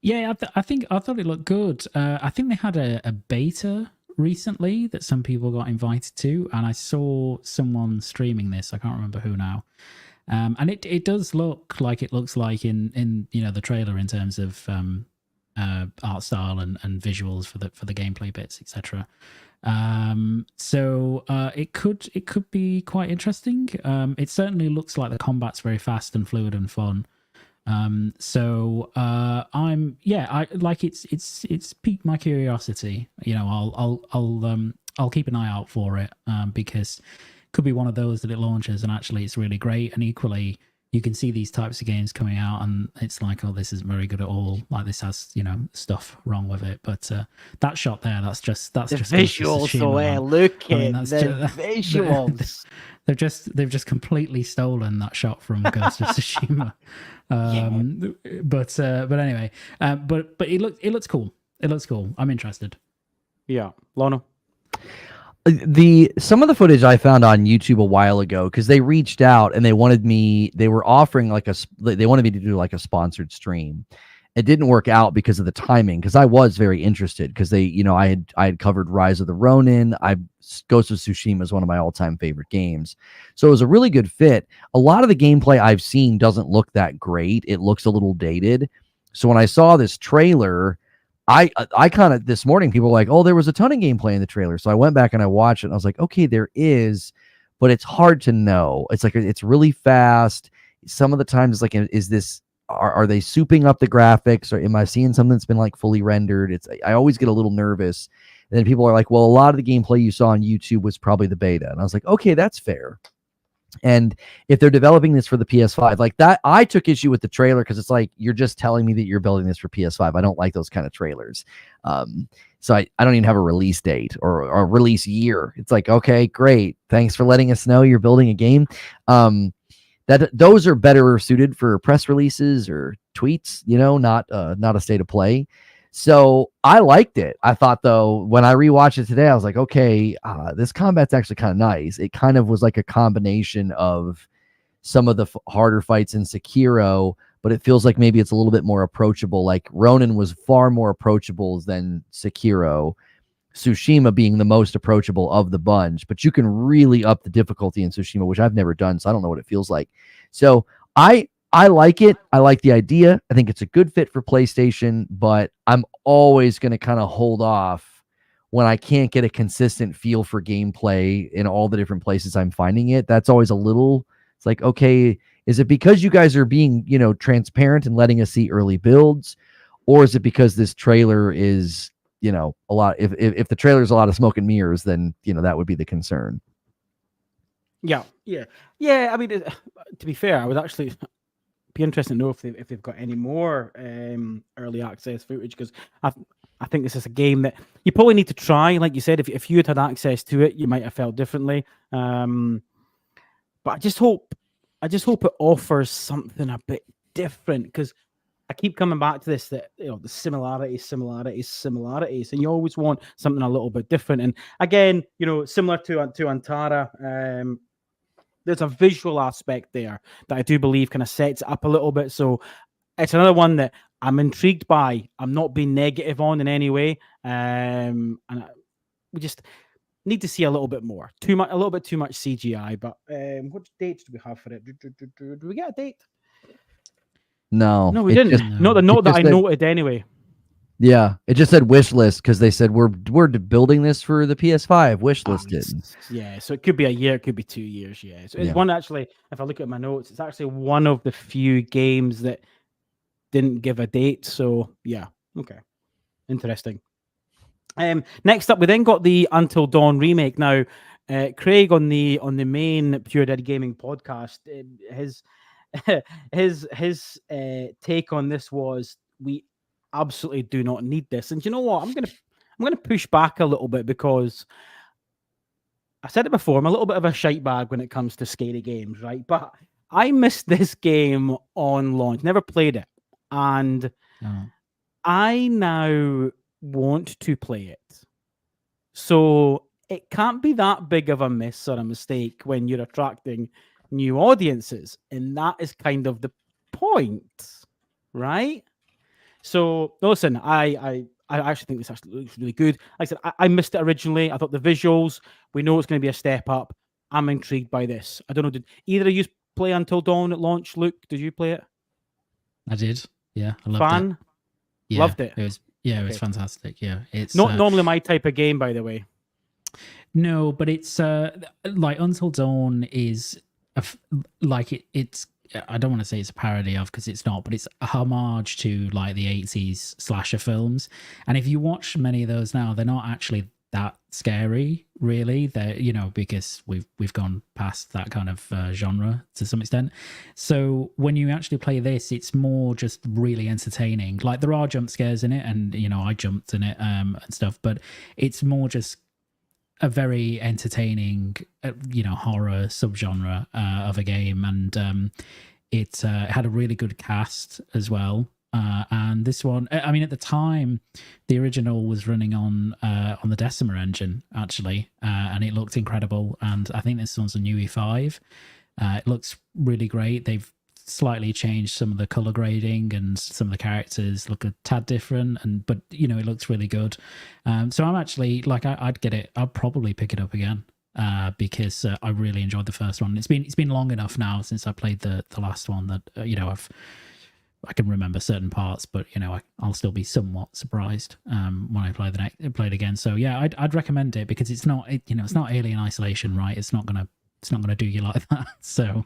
Yeah, I thought it looked good. I think they had a beta recently that some people got invited to, and I saw someone streaming this. I can't remember who now. And it does look like it looks like in the trailer in terms of art style and visuals for the gameplay bits, etc. So it could be quite interesting. It certainly looks like the combat's very fast and fluid and fun. So I like it's piqued my curiosity. I'll keep an eye out for it because it could be one of those that it launches and actually it's really great. And equally, you can see these types of games coming out and it's like, oh, this isn't very good at all. Like this has, stuff wrong with it. But that shot there, that's just the visuals. So look at the visuals. They've just completely stolen that shot from Ghost of Tsushima. But anyway, but it looks cool. It looks cool. I'm interested. Yeah, Lono. Some of the footage I found on YouTube a while ago, because they reached out and they wanted me to do like a sponsored stream. It didn't work out because of the timing, because I was very interested because I had covered Rise of the Ronin. Ghost of Tsushima is one of my all-time favorite games. So it was a really good fit. A lot of the gameplay I've seen doesn't look that great. It looks a little dated. So when I saw this trailer, I kind of, this morning, people were like, oh, there was a ton of gameplay in the trailer. So I went back and I watched it and I was like, okay, there is, but it's hard to know. It's like, it's really fast. Some of the times it's like, are they souping up the graphics, or am I seeing something that's been like fully rendered? I always get a little nervous. And then people are like, well, a lot of the gameplay you saw on YouTube was probably the beta. And I was like, okay, that's fair. And if they're developing this for the PS5 like that, I took issue with the trailer because it's like, you're just telling me that you're building this for PS5. I don't like those kind of trailers. So I don't even have a release date or a release year. It's like, okay, great. Thanks for letting us know you're building a game. Those are better suited for press releases or tweets, not a state of play. So I liked it. I thought, though, when I rewatched it today, I was like, okay, this combat's actually kind of nice. It kind of was like a combination of some of the harder fights in Sekiro, but it feels like maybe it's a little bit more approachable. Like Ronin was far more approachable than Sekiro, Tsushima being the most approachable of the bunch, but you can really up the difficulty in Tsushima, which I've never done, so I don't know what it feels like. So I like it. I like the idea. I think it's a good fit for PlayStation, but I'm always going to kind of hold off when I can't get a consistent feel for gameplay in all the different places I'm finding it. That's always it's like, okay, is it because you guys are being, transparent and letting us see early builds, or is it because this trailer is, a lot, if the trailer is a lot of smoke and mirrors, then, that would be the concern. Yeah. I mean, to be fair, I was actually, be interesting to know if they've got any more early access footage, because I think this is a game that you probably need to try. Like you said, if you had access to it, you might have felt differently. But I just hope it offers something a bit different, because I keep coming back to this, that the similarities, and you always want something a little bit different. And again, similar to Antara, there's a visual aspect there that I do believe kind of sets it up a little bit. So it's another one that I'm intrigued by. I'm not being negative on in any way. We just need to see a little bit more. A little bit too much CGI. But what dates do we have for it? Do we get a date? No, we didn't. Not that I noted anyway. Yeah, it just said wish list, because they said we're building this for the PS5. Wish listed. Yeah, so it could be a year, it could be 2 years. Yeah, so it's one, actually. If I look at my notes, it's actually one of the few games that didn't give a date. So yeah, okay, interesting. Next up, we then got the Until Dawn remake. Now, Craig on the main Pure Dead Gaming podcast, his take on this was, we absolutely do not need this. And you know what? I'm gonna push back a little bit, because I said it before, I'm a little bit of a shite bag when it comes to scary games, right? But I missed this game on launch, never played it, and I now want to play it. So it can't be that big of a miss or a mistake when you're attracting new audiences, and that is kind of the point, right? So listen, I actually think this actually looks really good. Like I said, I missed it originally. I thought the visuals, we know it's going to be a step up. I'm intrigued by this. I don't know, did either of you play Until Dawn at launch? Luke, did you play it? I did. Yeah, I loved it. Yeah, loved it. It was fantastic. Yeah, it's not normally my type of game, by the way. No, but it's like Until Dawn is it's. I don't want to say it's a parody of, because it's not, but it's a homage to like the 80s slasher films. And if you watch many of those now, they're not actually that scary, really. They're, because we've gone past that kind of genre to some extent. So when you actually play this, it's more just really entertaining. Like, there are jump scares in it, and I jumped in it and stuff, but it's more just a very entertaining, horror subgenre of a game, and it had a really good cast as well. And this one, I mean, at the time, the original was running on the Decima engine, actually, and it looked incredible. And I think this one's a new E5. It looks really great. They've slightly changed some of the color grading, and some of the characters look a tad different, but it looks really good. So I'm actually I'd get it. I'd probably pick it up again because I really enjoyed the first one. It's been long enough now since I played the last one that I can remember certain parts, but I'll still be somewhat surprised when I play it again. So yeah, I'd recommend it, because it's not it's not Alien Isolation, right? It's not gonna do you like that. So.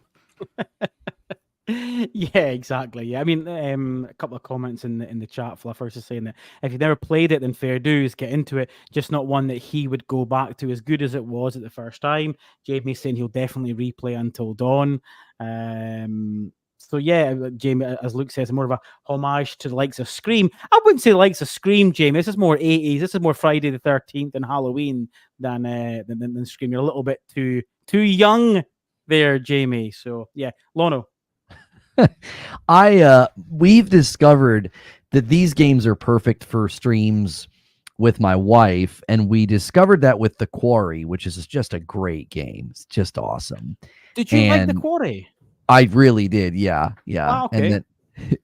Yeah, exactly. Yeah, I mean, a couple of comments in the chat. Fluffers is saying that if you've never played it, then fair dues, get into it. Just not one that he would go back to as good as it was at the first time. Jamie saying he'll definitely replay Until Dawn. So yeah, Jamie, as Luke says, more of a homage to the likes of Scream. I wouldn't say the likes of Scream, Jamie. This is more 80s. This is more Friday the 13th and Halloween than Scream. You're a little bit too young there, Jamie. So yeah, Lono. We've discovered that these games are perfect for streams with my wife, and we discovered that with The Quarry, which is just a great game. It's just awesome. Did you like The Quarry? I really did. Yeah. Oh, okay. And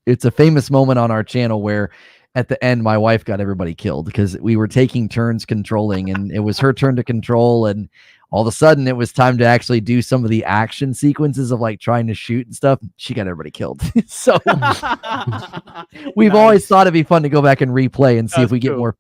it's a famous moment on our channel where at the end my wife got everybody killed, because we were taking turns controlling, and it was her turn to control, and all of a sudden it was time to actually do some of the action sequences of like trying to shoot and stuff. She got everybody killed. So we've always thought it'd be fun to go back and replay and see if we get more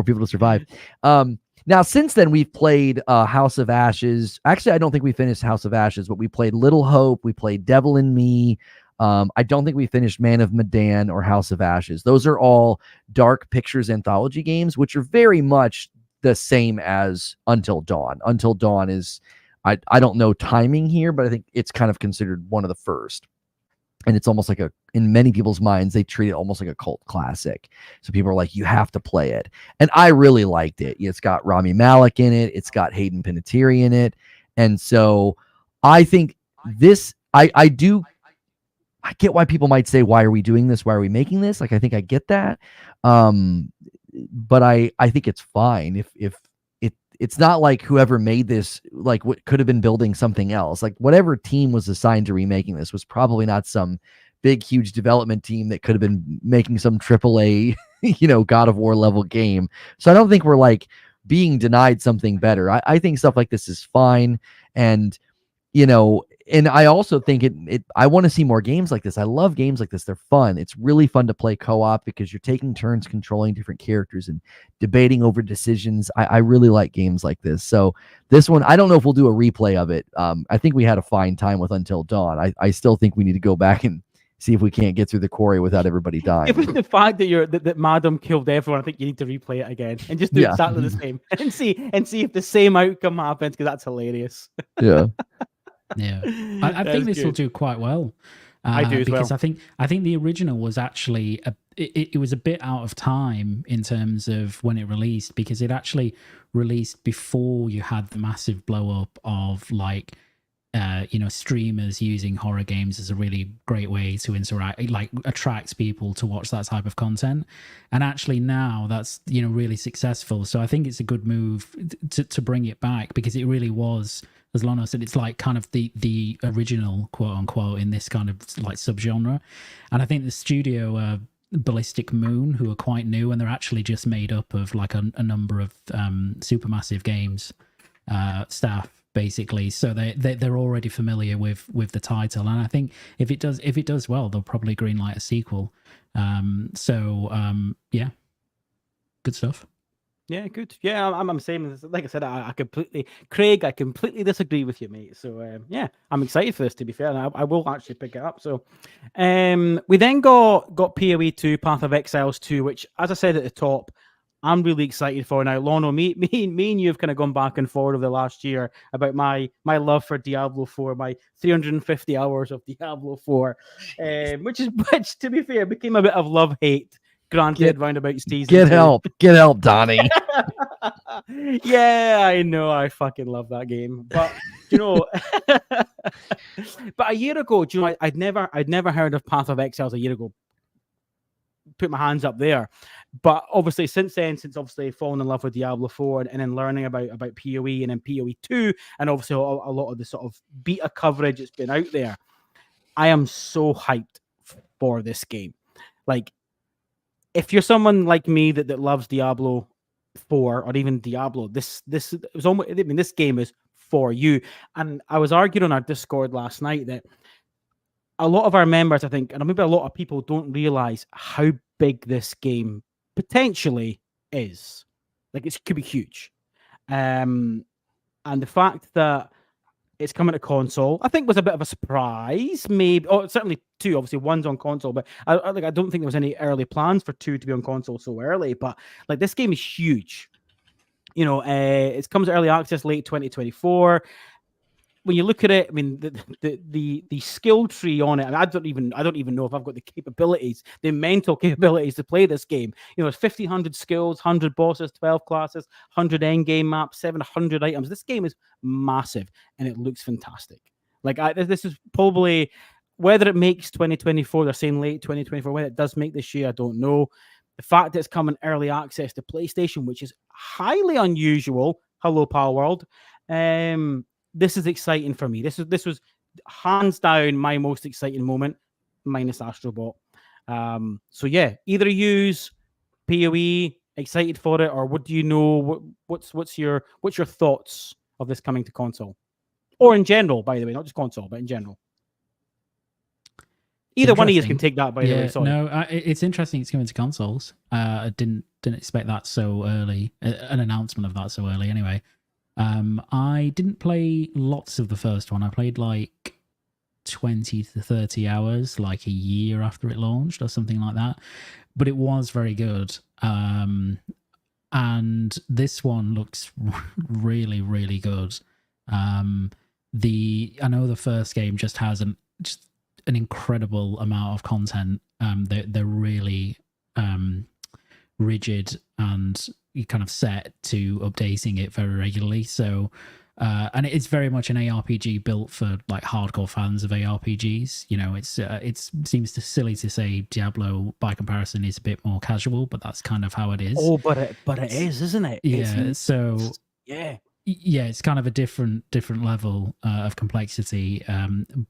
people to survive. Now, since then, we've played House of Ashes. Actually, I don't think we finished House of Ashes, but we played Little Hope. We played Devil in Me. I don't think we finished Man of Medan or House of Ashes. Those are all Dark Pictures anthology games, which are very much the same as Until Dawn. Until Dawn is, I don't know timing here, but I think it's kind of considered one of the first. and it's almost like in many people's minds, they treat it almost like a cult classic. So people are like, you have to play it. And I really liked it. It's got Rami Malek in it. It's got Hayden Panettiere in it. And so I think this, I get why people might say, why are we doing this? Why are we making this? Like, I think I get that. But I think it's fine if it's not like whoever made this, like, what could have been building something else. Like, whatever team was assigned to remaking this was probably not some big, huge development team that could have been making some AAA, God of War level game. So I don't think we're like being denied something better. I think stuff like this is fine. And, and I also think I want to see more games like this. I love games like this. They're fun. It's really fun to play co-op because you're taking turns controlling different characters and debating over decisions. I really like games like this. So this one, I don't know if we'll do a replay of it. I think we had a fine time with Until Dawn. I still think we need to go back and see if we can't get through the quarry without everybody dying. Given the fact that Madam killed everyone, I think you need to replay it again and just do exactly the same and see if the same outcome happens, because that's hilarious. Yeah. Yeah, I think this will do quite well. I do as because well. I think the original was actually it was a bit out of time in terms of when it released, because it actually released before you had the massive blow up of like streamers using horror games as a really great way to interact, like attract people to watch that type of content. And actually now that's really successful. So I think it's a good move to bring it back, because it really was, as Lono said, it's like kind of the original, quote unquote, in this kind of like subgenre. And I think the studio Ballistic Moon, who are quite new, and they're actually just made up of like a number of Supermassive Games staff, basically. So they're already familiar with the title, and I think if it does well, they'll probably greenlight a sequel. Yeah, good stuff. Yeah, good. Yeah, I'm saying, like I said, I completely disagree with you, mate. So yeah, I'm excited for this, to be fair, and I will actually pick it up. So we then got PoE 2, Path of Exiles 2, which, as I said at the top, I'm really excited for now. Lono, me and you have kind of gone back and forward over the last year about my love for Diablo 4, my 350 hours of Diablo 4, which to be fair became a bit of love-hate. Granted, roundabout season. Get help, Donnie. Yeah, I know. I fucking love that game. But but a year ago, I'd never heard of Path of Exiles a year ago. Put my hands up there. But obviously, since then, obviously falling in love with Diablo 4 and then learning about PoE and then PoE 2, and obviously a lot of the sort of beta coverage that's been out there, I am so hyped for this game. Like, if you're someone like me that loves Diablo 4 or even Diablo, this was almost, I mean, this game is for you. And I was arguing on our Discord last night that a lot of our members, I think, and maybe a lot of people don't realize how big this game potentially is. Like, it could be huge. And the fact that it's coming to console, I think, was a bit of a surprise. Maybe, certainly 2. Obviously, 1's on console, but I don't think there was any early plans for 2 to be on console so early. But like, this game is huge. It comes to early access late 2024. When you look at it, I mean, the skill tree on it, I mean, I don't even know if I've got the capabilities, the mental capabilities to play this game. It's 1,500 skills, 100 bosses, 12 classes, 100 end game maps, 700 items. This game is massive, and it looks fantastic. Like, this is probably, whether it makes 2024, they're saying late 2024, whether it does make this year, I don't know. The fact that it's coming early access to PlayStation, which is highly unusual. Hello, Pal World. This is exciting for me. This was hands down my most exciting moment, minus Astro Bot. So yeah, either use PoE, excited for it, or what do you know? What's your thoughts of this coming to console, or in general? By the way, not just console, but in general. Either one of you can take that. By the way, sorry. No, it's interesting. It's coming to consoles. I didn't expect that so early. An announcement of that so early. Anyway. I didn't play lots of the first one. I played like 20 to 30 hours, like a year after it launched or something like that. But it was very good. And this one looks really, really good. I know the first game just has an incredible amount of content. They're really rigid and kind of set to updating it very regularly. So, and it's very much an ARPG built for like hardcore fans of ARPGs. You know, it seems silly to say Diablo by comparison is a bit more casual, but that's kind of how it is. Oh, but it is, isn't it? Yeah. Yeah, it's kind of a different level of complexity,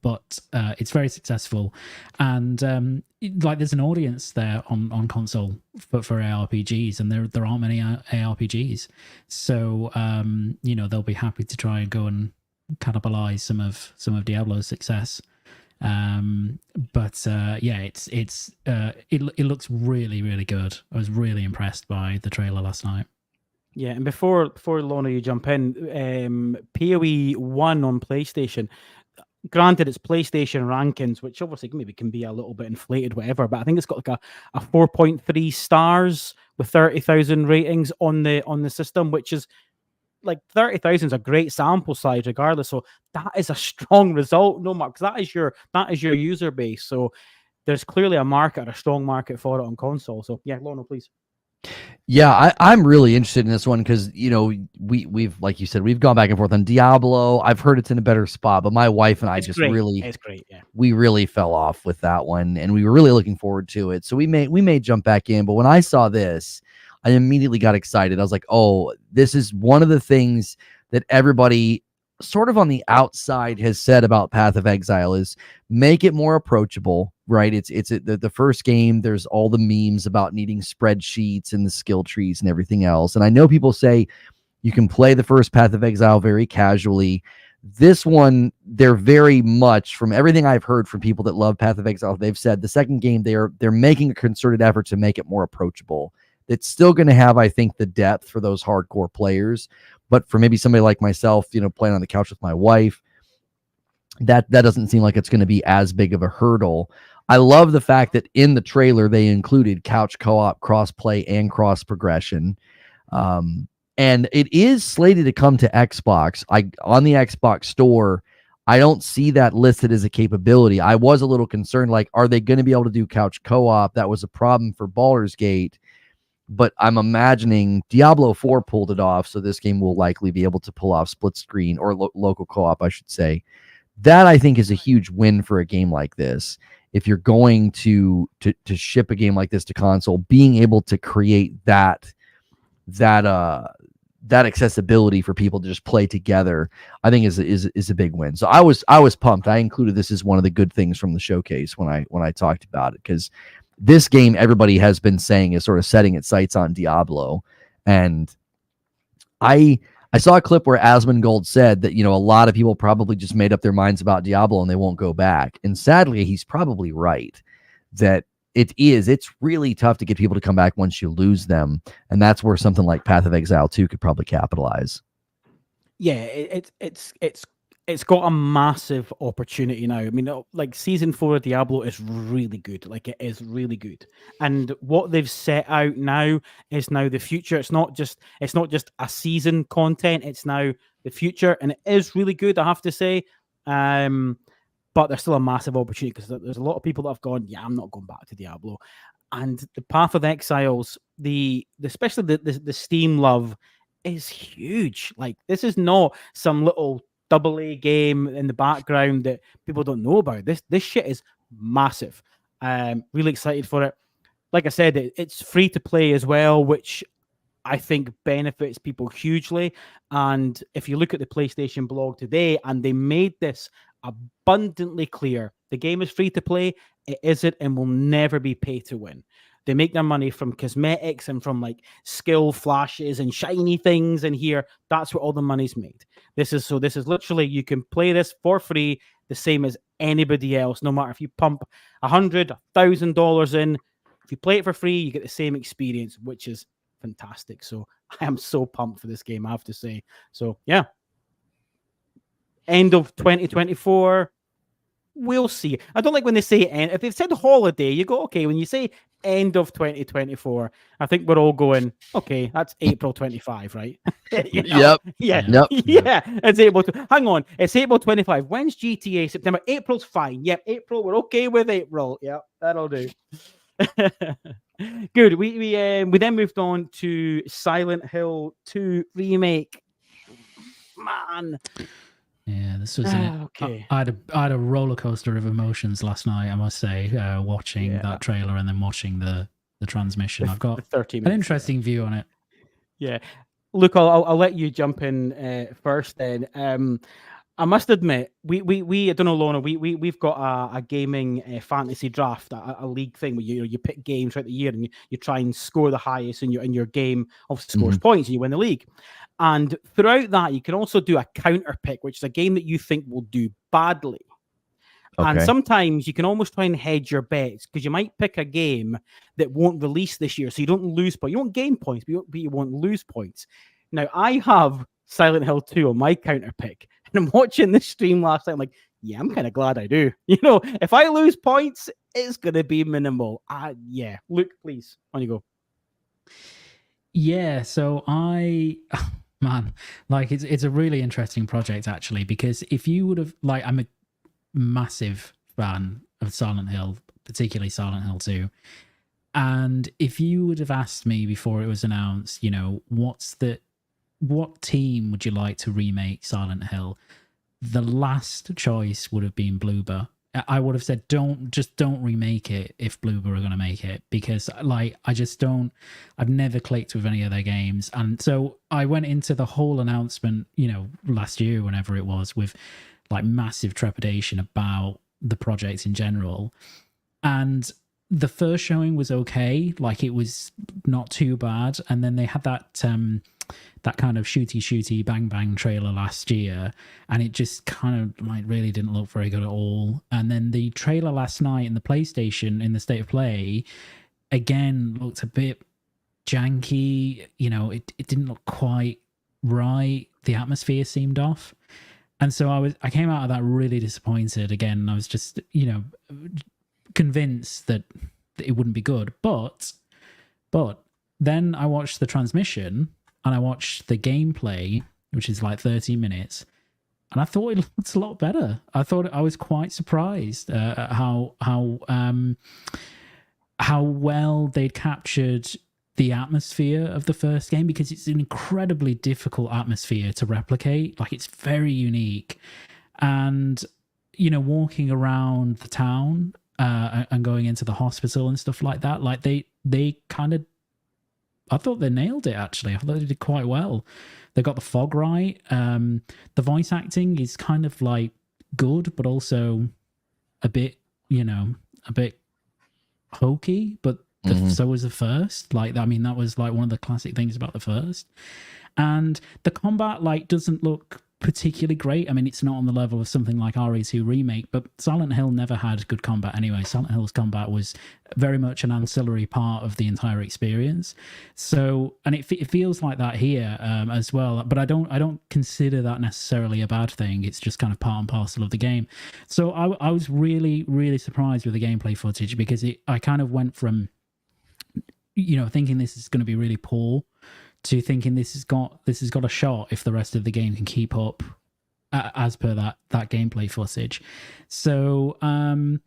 but it's very successful, and like there's an audience there on console for ARPGs, and there aren't many ARPGs, so you know, they'll be happy to try and go and cannibalize some of Diablo's success. But yeah, it looks really, really good. I was really impressed by the trailer last night. Yeah, and before Lono, you jump in, PoE 1 on PlayStation. Granted, it's PlayStation rankings, which obviously maybe can be a little bit inflated, whatever. But I think it's got like a 4.3 stars with 30,000 ratings on the system, which is like 30,000 is a great sample size, regardless. So that is a strong result, no matter, because that is your user base. So there's clearly a strong market for it on console. So yeah, Lono, please. Yeah, I'm really interested in this one because, you know, we've like you said, we've gone back and forth on Diablo. I've heard it's in a better spot, but my wife and I it's great. Yeah, we really fell off with that one, and we were really looking forward to it. So we may jump back in. But when I saw this, I immediately got excited. I was like, oh, this is one of the things that everybody sort of on the outside has said about Path of Exile is make it more approachable, right? It's the first game. There's all the memes about needing spreadsheets and the skill trees and everything else. And I know people say you can play the first Path of Exile very casually. This one, they're very much, from everything I've heard from people that love Path of Exile, they've said the second game, they're making a concerted effort to make it more approachable. It's still going to have, I think, the depth for those hardcore players. But for maybe somebody like myself, you know, playing on the couch with my wife, that doesn't seem like it's going to be as big of a hurdle. I love the fact that in the trailer, they included couch co-op, cross-play, and cross-progression. And it is slated to come to Xbox. On the Xbox store, I don't see that listed as a capability. I was a little concerned, like, are they going to be able to do couch co-op? That was a problem for Baldur's Gate. But I'm imagining Diablo 4 pulled it off, so this game will likely be able to pull off split screen or local co-op, I should say. That, I think, is a huge win for a game like this. If you're going to ship a game like this to console, being able to create that accessibility for people to just play together, I think is a big win. So I was pumped. I included this as one of the good things from the showcase when I talked about it, because this game, everybody has been saying, is sort of setting its sights on Diablo. And I saw a clip where Asmongold said that, you know, a lot of people probably just made up their minds about Diablo and they won't go back. And sadly, he's probably right that it's really tough to get people to come back once you lose them. And that's where something like Path of Exile 2 could probably capitalize. Yeah, it's got a massive opportunity now. I mean, like season 4 of Diablo is really good. Like, it is really good. And what they've set out now is now the future. It's not just a season content. It's now the future, and it is really good, I have to say. But there's still a massive opportunity because there's a lot of people that have gone, yeah, I'm not going back to Diablo. And the Path of Exiles, especially the Steam love is huge. Like, this is not some little AA game in the background that people don't know about. This shit is massive. Really excited for it. Like I said, it's free to play as well, which I think benefits people hugely. And if you look at the PlayStation blog today, and they made this abundantly clear, the game is free to play. It isn't and will never be pay to win. They make their money from cosmetics and from like skill flashes and shiny things in here. That's where all the money's made. This is literally, you can play this for free, the same as anybody else, no matter if you pump $100, $1,000 in. If you play it for free, you get the same experience, which is fantastic. So I am so pumped for this game, I have to say. So yeah. End of 2024. We'll see. I don't like when they say end. If they've said holiday, you go, okay. When you say end of 2024. I think we're all going, okay, that's April 25, right? You know? Yep. Yeah. Yep. Yeah. It's April. Hang on. It's April 25. When's GTA? September. April's fine. Yep. April. We're okay with April. Yep. That'll do. Good. We then moved on to Silent Hill 2 remake. Man. Yeah, this was okay. I had a roller coaster of emotions last night, I must say, watching that trailer and then watching the transmission. I've got 30 an minutes. interesting view on it. Yeah. Luke, I'll let you jump in first then. I must admit, we I don't know, Lono, we've got a gaming fantasy draft, a league thing where you pick games throughout the year and you try and score the highest in your game, obviously scores points and you win the league. And throughout that, you can also do a counter pick, which is a game that you think will do badly. Okay. And sometimes you can almost try and hedge your bets because you might pick a game that won't release this year, so you don't lose points. You won't gain points, but you won't lose points. Now, I have Silent Hill 2 on my counter pick, and I'm watching this stream last night. I'm like, yeah, I'm kind of glad I do. You know, if I lose points, it's going to be minimal. Yeah. Luke, please, on you go. Yeah, so man, like it's a really interesting project actually, because if you would have, like, I'm a massive fan of Silent Hill, particularly Silent Hill 2. And if you would have asked me before it was announced, you know, what team would you like to remake Silent Hill? The last choice would have been Bloober. I would have said, don't remake it if Bloober are going to make it, because like I've never clicked with any of their games. And so I went into the whole announcement, you know, last year, whenever it was, with like massive trepidation about the project in general. And the first showing was okay, like it was not too bad. And then they had that kind of shooty bang bang trailer last year, and it just kind of like really didn't look very good at all. And then the trailer last night in the PlayStation in the State of Play again looked a bit janky. You know, it didn't look quite right. The atmosphere seemed off. And so I came out of that really disappointed again. And I was just, you know, convinced that it wouldn't be good. But then I watched the transmission and I watched the gameplay, which is like 30 minutes, and I thought it looked a lot better. I thought I was quite surprised at how well they'd captured the atmosphere of the first game, because it's an incredibly difficult atmosphere to replicate. Like, it's very unique. And, you know, walking around the town and going into the hospital and stuff like that, like they kind of, I thought they nailed it, actually. I thought they did quite well. They got the fog right. The voice acting is kind of like good, but also a bit, you know, a bit hokey, but so was the first. Like, I mean, that was like one of the classic things about the first. And the combat, like, doesn't look particularly great. I mean, it's not on the level of something like RE2 Remake, but Silent Hill never had good combat anyway. Silent Hill's combat was very much an ancillary part of the entire experience. So, and it feels like that here as well. But I don't consider that necessarily a bad thing. It's just kind of part and parcel of the game. So I was really, really surprised with the gameplay footage, because I kind of went from, you know, thinking this is going to be really poor to thinking this has got a shot if the rest of the game can keep up as per that gameplay footage. So I'm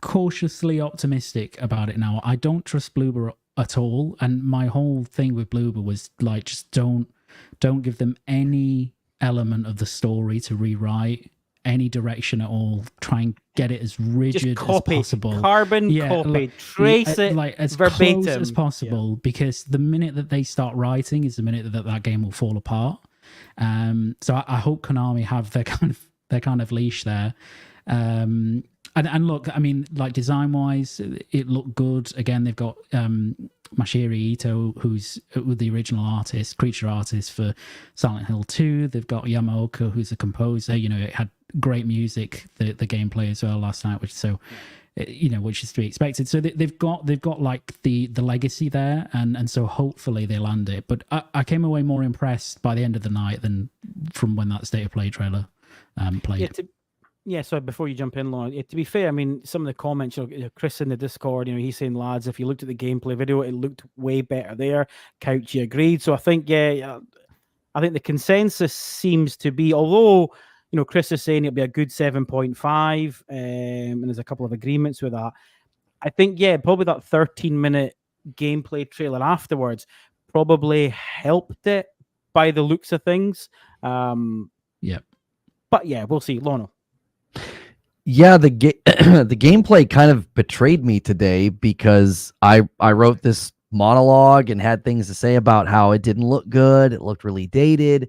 cautiously optimistic about it now. I don't trust Bloober at all, and my whole thing with Bloober was like, just don't give them any element of the story to rewrite, any direction at all. Try and get it as rigid as possible. Carbon copy, trace it like as verbatim close as possible, because the minute that they start writing is the minute that game will fall apart. So I hope Konami have their kind of leash there. And look, I mean, like, design wise, it looked good. Again, they've got Masahiro Ito, who's the original artist, creature artist for Silent Hill 2. They've got Yamaoka, who's a composer. You know, it had great music, the gameplay as well last night, which is to be expected. So they've got like the legacy there, and so hopefully they land it. But I came away more impressed by the end of the night than from when that State of Play trailer played. Yeah, Yeah, so before you jump in, Lauren, to be fair, I mean, some of the comments, Chris in the Discord, he's saying, lads, if you looked at the gameplay video, it looked way better there. Couchy agreed. So I think, I think the consensus seems to be, although, Chris is saying it'll be a good 7.5, and there's a couple of agreements with that. I think, probably that 13-minute gameplay trailer afterwards probably helped it by the looks of things. Yep. But yeah, we'll see. Lono. Yeah, the the gameplay kind of betrayed me today because I wrote this monologue and had things to say about how it didn't look good. It looked really dated.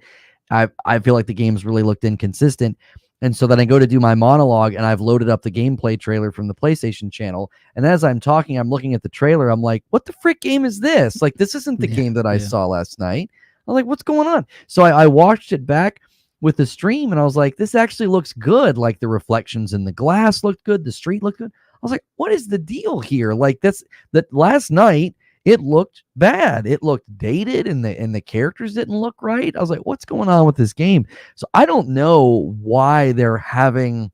I feel like the games really looked inconsistent. And so then I go to do my monologue and I've loaded up the gameplay trailer from the PlayStation channel. And as I'm talking, I'm looking at the trailer. I'm like, what the frick game is this? Like, this isn't the game that I saw last night. I'm like, what's going on? So I watched it back with the stream and I was like, this actually looks good. Like the reflections in the glass looked good. The street looked good. I was like, what is the deal here? Like that last night, it looked bad. It looked dated and the characters didn't look right. I was like, what's going on with this game? So I don't know why they're having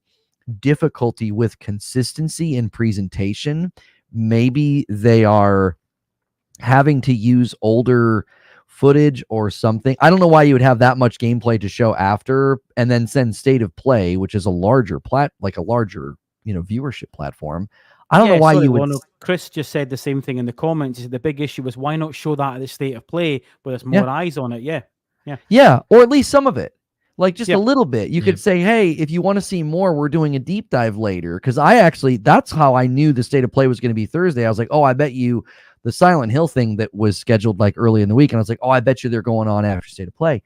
difficulty with consistency in presentation. Maybe they are having to use older footage or something. I don't know why you would have that much gameplay to show after and then send State of Play, which is a larger viewership platform. I don't know why you would. Lono, Chris just said the same thing in the comments. He said the big issue was why not show that at the State of Play where there's more eyes on it. Yeah, or at least some of it, like just a little bit. You could say, hey, if you want to see more, we're doing a deep dive later. Because that's how I knew the State of Play was going to be Thursday. I was like, oh, I bet you the Silent Hill thing that was scheduled like early in the week, and I was like, oh, I bet you they're going on after State of Play.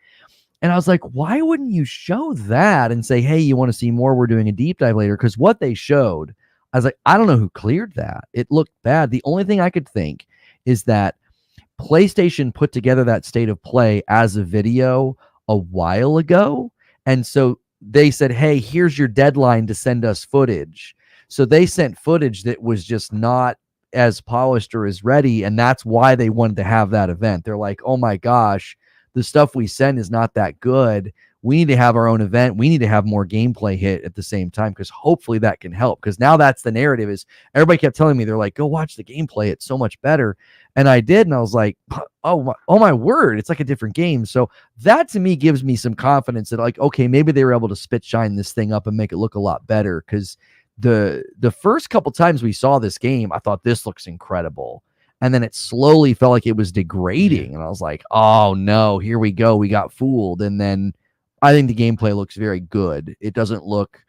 And I was like, why wouldn't you show that and say, hey, you want to see more? We're doing a deep dive later. Because what they showed, I was like, I don't know who cleared that. It looked bad. The only thing I could think is that PlayStation put together that State of Play as a video a while ago. And so they said, hey, here's your deadline to send us footage. So they sent footage that was just not as polished or as ready. And that's why they wanted to have that event. They're like, oh my gosh, the stuff we send is not that good. We need to have our own event. We need to have more gameplay hit at the same time because hopefully that can help. Because now that's the narrative is everybody kept telling me, they're like, go watch the gameplay. It's so much better. And I did. And I was like, oh my word, it's like a different game. So that to me gives me some confidence that like, okay, maybe they were able to spit shine this thing up and make it look a lot better. Because the first couple times we saw this game, I thought this looks incredible. And then it slowly felt like it was degrading. And I was like, oh no, here we go. We got fooled. And then I think the gameplay looks very good. It doesn't look,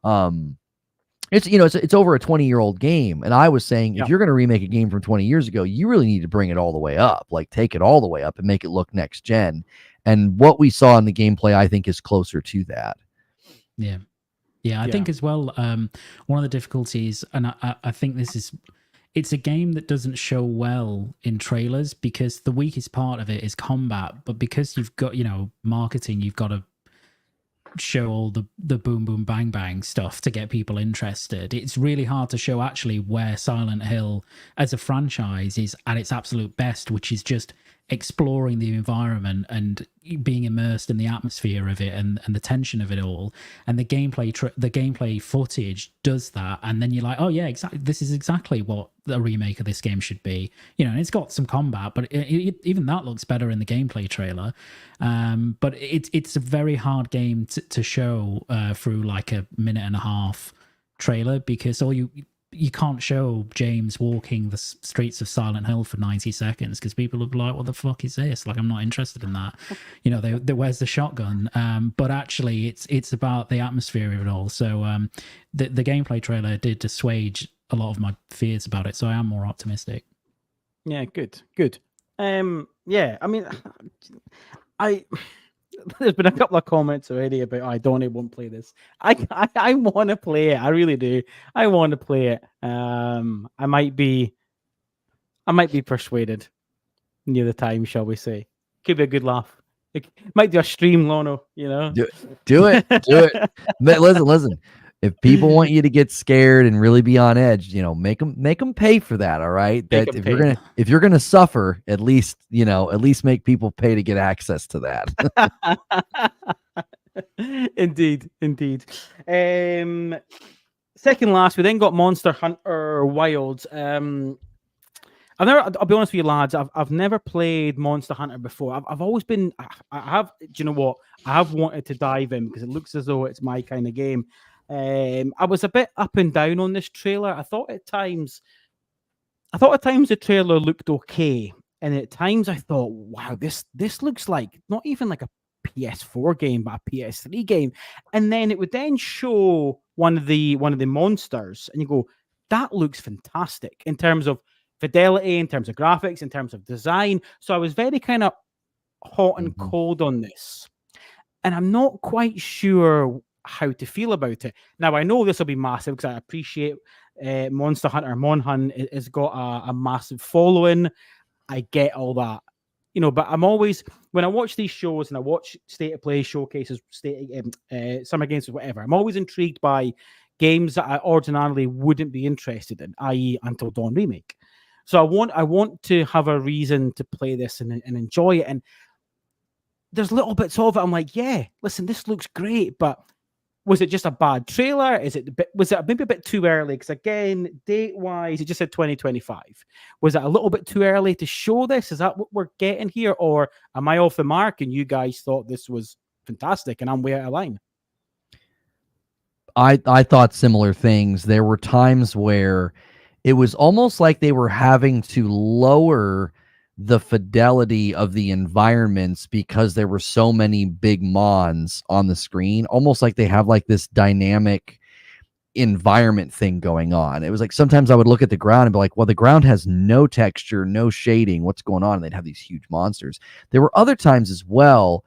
it's over a 20-year-old game. And I was saying, if you're going to remake a game from 20 years ago, you really need to bring it all the way up, like take it all the way up and make it look next gen. And what we saw in the gameplay, I think is closer to that. Yeah. Yeah. I think as well, one of the difficulties, and I think it's a game that doesn't show well in trailers because the weakest part of it is combat. But because you've got, marketing, you've got to show all the boom, boom, bang, bang stuff to get people interested. It's really hard to show actually where Silent Hill as a franchise is at its absolute best, which is just exploring the environment and being immersed in the atmosphere of it and the tension of it all. And the gameplay footage does that, and then you're like, oh yeah, exactly, this is exactly what a remake of this game should be. And it's got some combat, but even that looks better in the gameplay trailer. But it's a very hard game to show through like a minute and a half trailer, because you can't show James walking the streets of Silent Hill for 90 seconds because people will be like, what the fuck is this? Like, I'm not interested in that. They where's the shotgun? But actually it's about the atmosphere of it all. So the gameplay trailer did assuage a lot of my fears about it. So I am more optimistic. Yeah, good. Yeah, I mean, there's been a couple of comments already about Dony won't play this. I want to play it. I really do. I want to play it. I might be persuaded near the time, shall we say? Could be a good laugh. It might do a stream, Lono. Do it. Listen. If people want you to get scared and really be on edge, make them pay for that. All right. That if you're gonna suffer, at least make people pay to get access to that. Indeed. Second last, we then got Monster Hunter Wilds. I'll be honest with you, lads. I've never played Monster Hunter before. I've always been. I have. Do you know what? I have wanted to dive in because it looks as though it's my kind of game. I was a bit up and down on this trailer. I thought at times the trailer looked okay, and at times I thought, wow, this looks like not even like a PS4 game, but a PS3 game. And then it would then show one of the monsters, and you go, that looks fantastic in terms of fidelity, in terms of graphics, in terms of design. So I was very kind of hot and cold on this, and I'm not quite sure how to feel about it. Now I know this will be massive because I appreciate Monster Hunter Monhunt has got a massive following. I get all that, but I'm always, when I watch these shows and I watch state of play showcases, summer games or whatever, I'm always intrigued by games that I ordinarily wouldn't be interested in, i.e. Until Dawn remake. So I want to have a reason to play this and enjoy it. And there's little bits of it. I'm like, yeah, listen, this looks great, but was it just a bad trailer? Was it maybe a bit too early? Because again, date-wise, it just said 2025. Was it a little bit too early to show this? Is that what we're getting here? Or am I off the mark and you guys thought this was fantastic and I'm way out of line? I thought similar things. There were times where it was almost like they were having to lower the fidelity of the environments because there were so many big mons on the screen, almost like they have like this dynamic environment thing going on. It was like sometimes I would look at the ground and be like, well, the ground has no texture, no shading. What's going on? And they'd have these huge monsters. There were other times as well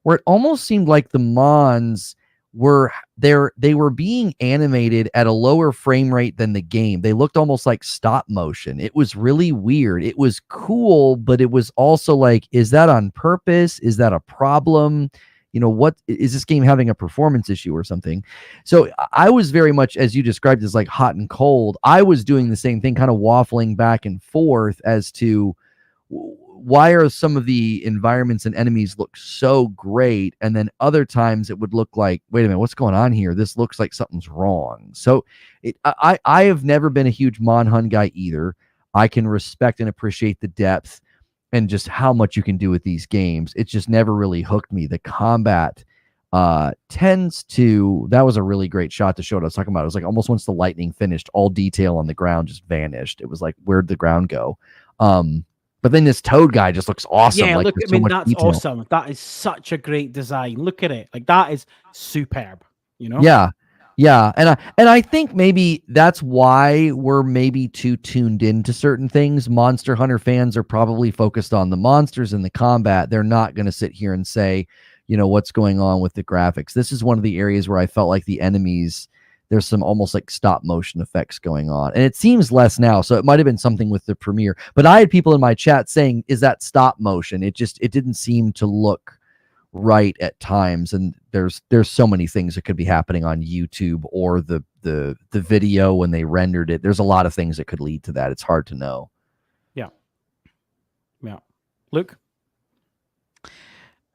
where it almost seemed like the mons were they were being animated at a lower frame rate than the game. They looked almost like stop motion. It was really weird. It was cool, but it was also like, is that on purpose? Is that a problem? What is this game having a performance issue or something? So I was very much, as you described, as like hot and cold. I was doing the same thing, kind of waffling back and forth as to why are some of the environments and enemies look so great, and then other times it would look like, wait a minute, what's going on here? This looks like something's wrong. So I have never been a huge Monhunt guy either. I can respect and appreciate the depth and just how much you can do with these games. It's just never really hooked me. The combat tends to, that was a really great shot to show what I was talking about. It was like almost once the lightning finished, all detail on the ground just vanished. It was like, where'd the ground go? But then this toad guy just looks awesome. Yeah, like, look, that's detail. awesome. That is such a great design. Look at it. Like, that is superb, Yeah. And I think maybe that's why we're maybe too tuned into certain things. Monster Hunter fans are probably focused on the monsters and the combat. They're not going to sit here and say, what's going on with the graphics. This is one of the areas where I felt like the enemies, there's some almost like stop motion effects going on. And it seems less now. So it might have been something with the premiere. But I had people in my chat saying, is that stop motion? It didn't seem to look right at times. And there's so many things that could be happening on YouTube or the video when they rendered it. There's a lot of things that could lead to that. It's hard to know. Yeah. Luke?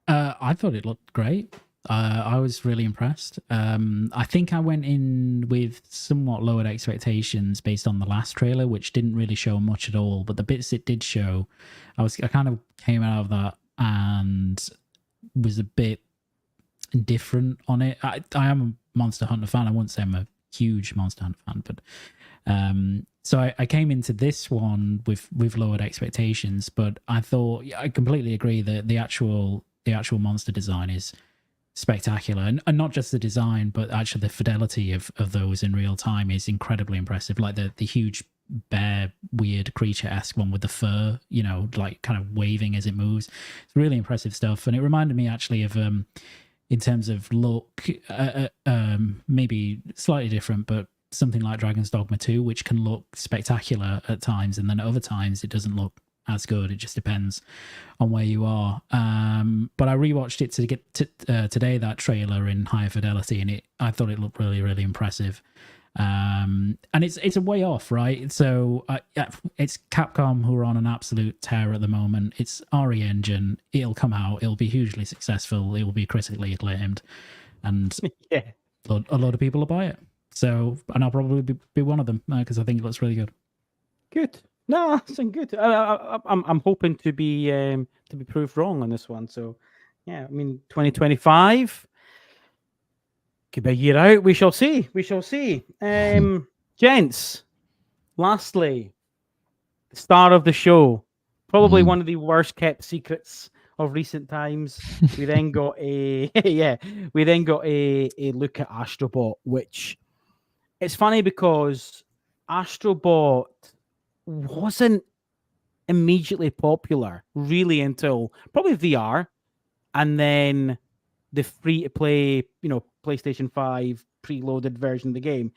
I thought it looked great. I was really impressed. I think I went in with somewhat lowered expectations based on the last trailer, which didn't really show much at all. But the bits it did show, I kind of came out of that and was a bit different on it. I am a Monster Hunter fan. I wouldn't say I'm a huge Monster Hunter fan, but so I came into this one with lowered expectations. But I thought, I completely agree that the actual monster design is spectacular, and not just the design, but actually the fidelity of those in real time is incredibly impressive. Like the huge bear, weird creature-esque one with the fur, like kind of waving as it moves. It's really impressive stuff, and it reminded me actually of in terms of look, maybe slightly different, but something like Dragon's Dogma 2, which can look spectacular at times, and then at other times it doesn't look as good. It just depends on where you are. But I rewatched it to get today, that trailer in higher fidelity, and I thought it looked really, really impressive. And it's a way off, right? So it's Capcom who are on an absolute tear at the moment. It's RE Engine. It'll come out. It'll be hugely successful. It will be critically acclaimed, and Yeah. a lot of people will buy it. So, and I'll probably be one of them because I think it looks really good. Good. No, that's good. I'm hoping to be proved wrong on this one. So, yeah, I mean, 2025 could be a year out. We shall see. We shall see. Gents, lastly, the star of the show, probably one of the worst kept secrets of recent times. We then got a look at Astro Bot, which it's funny because Astro Bot wasn't immediately popular really until probably VR, and then the free to play, PlayStation 5 preloaded version of the game,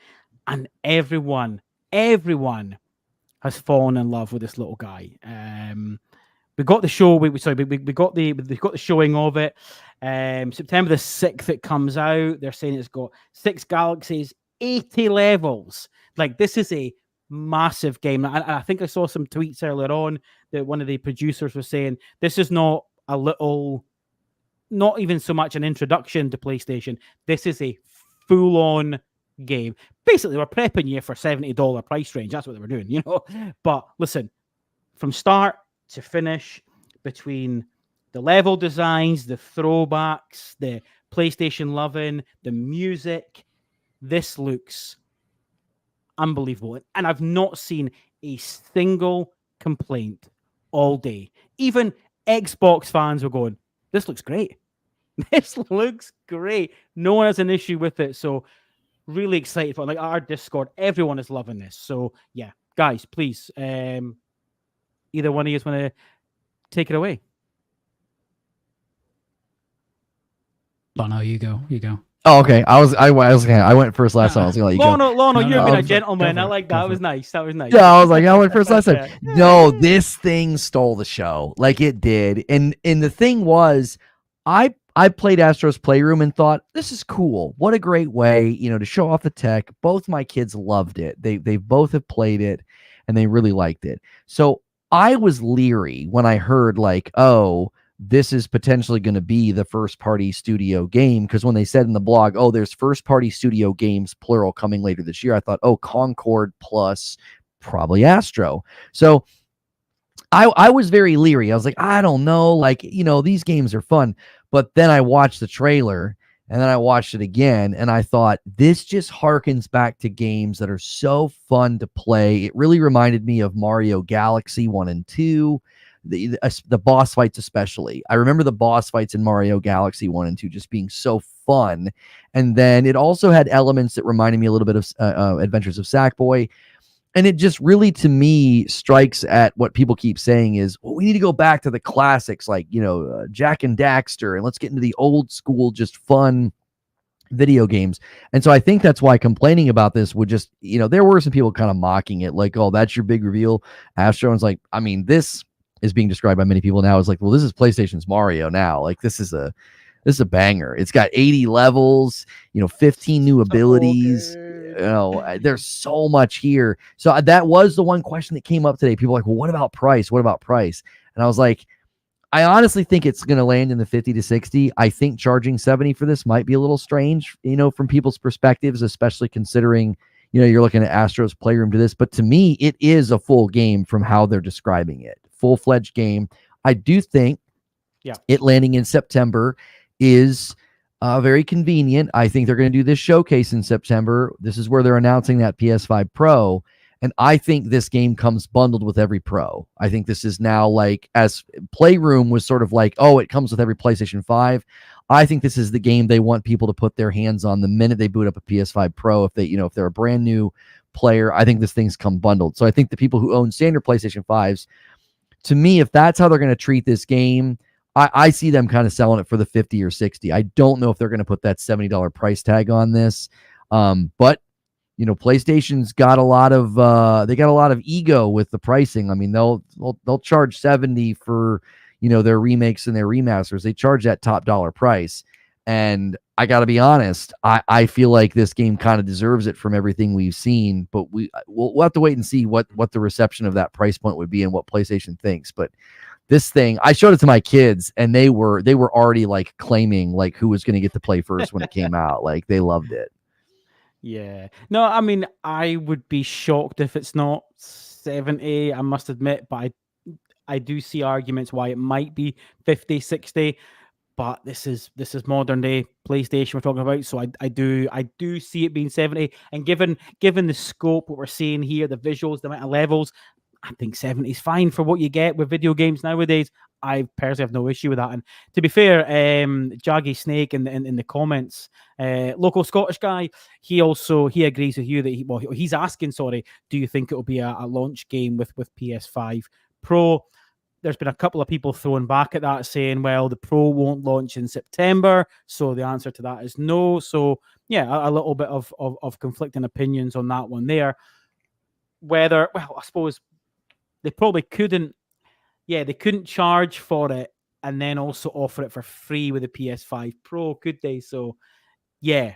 and everyone has fallen in love with this little guy. We got the show. We got the showing of it. September the 6th it comes out. They're saying it's got 6 galaxies, 80 levels. Like, this is a massive game. And I think I saw some tweets earlier on that one of the producers was saying this is not a little, not even so much an introduction to PlayStation. This is a full-on game. Basically, we're prepping you for $70 price range. That's what they were doing, But listen, from start to finish, between the level designs, the throwbacks, the PlayStation loving, the music, this looks unbelievable. And I've not seen a single complaint all day. Even Xbox fans were going, this looks great. This looks great. No one has an issue with it. So really excited for it. Like, our Discord, everyone is loving this. So yeah, guys, please, either one of you want to take it away. Lono, you go. Oh, okay. I went first last time. I was gonna let you go. Lono, you're being a go gentleman. for I it, like go that. for It was it. nice. That was nice. Yeah, I was like, I went first last time. Yeah. No, this thing stole the show. Like, it did. And the thing was, I played Astro's Playroom and thought, this is cool. What a great way, to show off the tech. Both my kids loved it. They both have played it and they really liked it. So I was leery when I heard, like, oh, this is potentially going to be the first party studio game. Because when they said in the blog, oh, there's first party studio games, plural, coming later this year, I thought, oh, Concord plus probably Astro. So I was very leery. I was like, I don't know. Like, these games are fun. But then I watched the trailer and then I watched it again. And I thought, this just harkens back to games that are so fun to play. It really reminded me of Mario Galaxy 1 and 2. The boss fights especially. I remember the boss fights in Mario Galaxy 1 and 2 just being so fun. And then it also had elements that reminded me a little bit of Adventures of Sackboy. And it just really, to me, strikes at what people keep saying is, well, we need to go back to the classics like, Jack and Daxter, and let's get into the old school, just fun video games. And so I think that's why complaining about this would just, there were some people kind of mocking it, like, oh, that's your big reveal. Astro. And it's like, I mean, this is being described by many people now as like, well, this is PlayStation's Mario now. Like, this is a banger. It's got 80 levels, 15 new abilities. There's so much here. So that was the one question that came up today. People were like, well, what about price? What about price? And I was like, I honestly think it's going to land in the 50 to 60. I think charging 70 for this might be a little strange, from people's perspectives, especially considering, you're looking at Astro's Playroom to this. But to me, it is a full game from how they're describing it. Full-fledged game. I do think it landing in September is very convenient. I think they're going to do this showcase in September. This is where they're announcing that PS5 Pro. And I think this game comes bundled with every Pro. I think this is now like, as Playroom was sort of like, oh, it comes with every PlayStation 5. I think this is the game they want people to put their hands on the minute they boot up a PS5 Pro. If they're a brand new player, I think this thing's come bundled. So I think the people who own standard PlayStation 5s, to me, if that's how they're going to treat this game, I see them kind of selling it for the 50 or 60. I don't know if they're going to put that $70 price tag on this. But PlayStation's got a lot of ego with the pricing. I mean, they'll charge 70 for, their remakes and their remasters. They charge that top dollar price. And I got to be honest, I feel like this game kind of deserves it from everything we've seen, but we'll have to wait and see what the reception of that price point would be and what PlayStation thinks. But this thing, I showed it to my kids, and they were already like claiming like who was going to get to play first when it came out. Like they loved it. Yeah. No, I mean, I would be shocked if it's not 70, I must admit, but I do see arguments why it might be 50, 60. But this is modern day PlayStation we're talking about, so I do see it being 70. And given the scope, what we're seeing here, the visuals, the amount of levels, I think 70 is fine for what you get with video games nowadays. I personally have no issue with that. And to be fair, Jaggy Snake in the comments, local Scottish guy, he agrees with you that he's asking, sorry, do you think it will be a launch game with PS5 Pro? There's been a couple of people throwing back at that, saying, well, the Pro won't launch in September. So the answer to that is no. So yeah, a little bit of conflicting opinions on that one there. Whether, well, I suppose they probably couldn't, they couldn't charge for it and then also offer it for free with the PS5 Pro, could they? So yeah.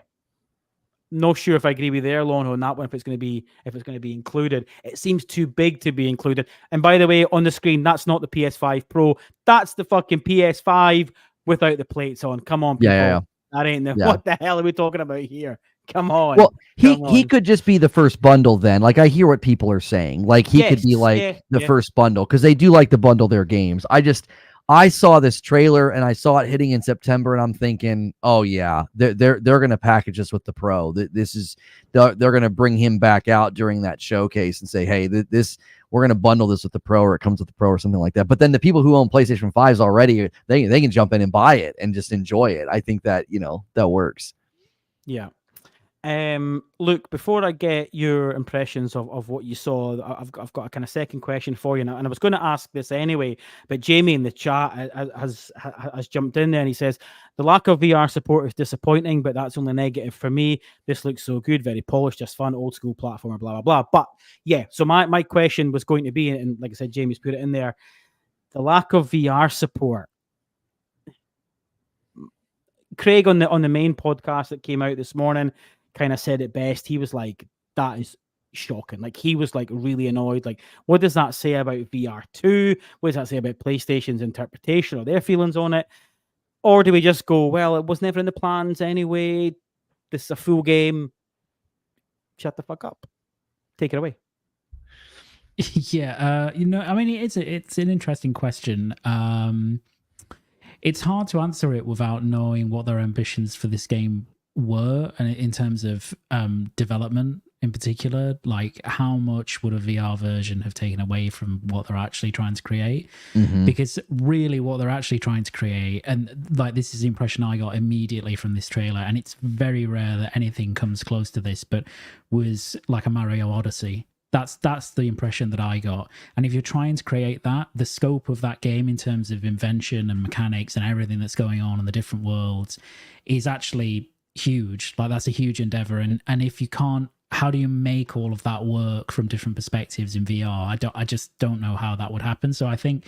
Not sure if I agree with their Lono on that one, if it's going to be included. It seems too big to be included. And by the way, on the screen, that's not the PS5 Pro. That's the fucking PS5 without the plates on. Come on, people. Yeah. That ain't what the hell are we talking about here? Come on. Well, he could just be the first bundle then. Like I hear what people are saying. Like he could be like the first bundle, because they do like to bundle their games. I saw this trailer and I saw it hitting in September, and I'm thinking, oh yeah, they're going to package this with the Pro. They're going to bring him back out during that showcase and say, hey, we're going to bundle this with the Pro, or it comes with the Pro or something like that. But then the people who own PlayStation 5s already, they can jump in and buy it and just enjoy it. I think that, that works. Yeah. Luke, before I get your impressions of what you saw, I've got a kind of second question for you now, and I was going to ask this anyway, but Jamie in the chat has jumped in there and he says the lack of VR support is disappointing, but that's only negative for me. This looks so good, very polished, just fun, old school platformer, blah blah blah. But yeah, so my question was going to be, and like I said, Jamie's put it in there, the lack of VR support. Craig on the main podcast that came out this morning kind of said it best. He was like, that is shocking. Like he was like really annoyed. Like, what does that say about VR2? What does that say about PlayStation's interpretation or their feelings on it? Or do we just go, well, it was never in the plans anyway. This is a full game. Shut the fuck up. Take it away. Yeah, I mean, it's an interesting question. It's hard to answer it without knowing what their ambitions for this game were, and in terms of development in particular, like how much would a VR version have taken away from what they're actually trying to create? Because really what they're actually trying to create, and like this is the impression I got immediately from this trailer, and it's very rare that anything comes close to this, but was like a Mario Odyssey. That's the impression that I got. And if you're trying to create that, the scope of that game in terms of invention and mechanics and everything that's going on in the different worlds is actually huge. Like that's a huge endeavor. And if you can't, how do you make all of that work from different perspectives in VR? I just don't know how that would happen. So I think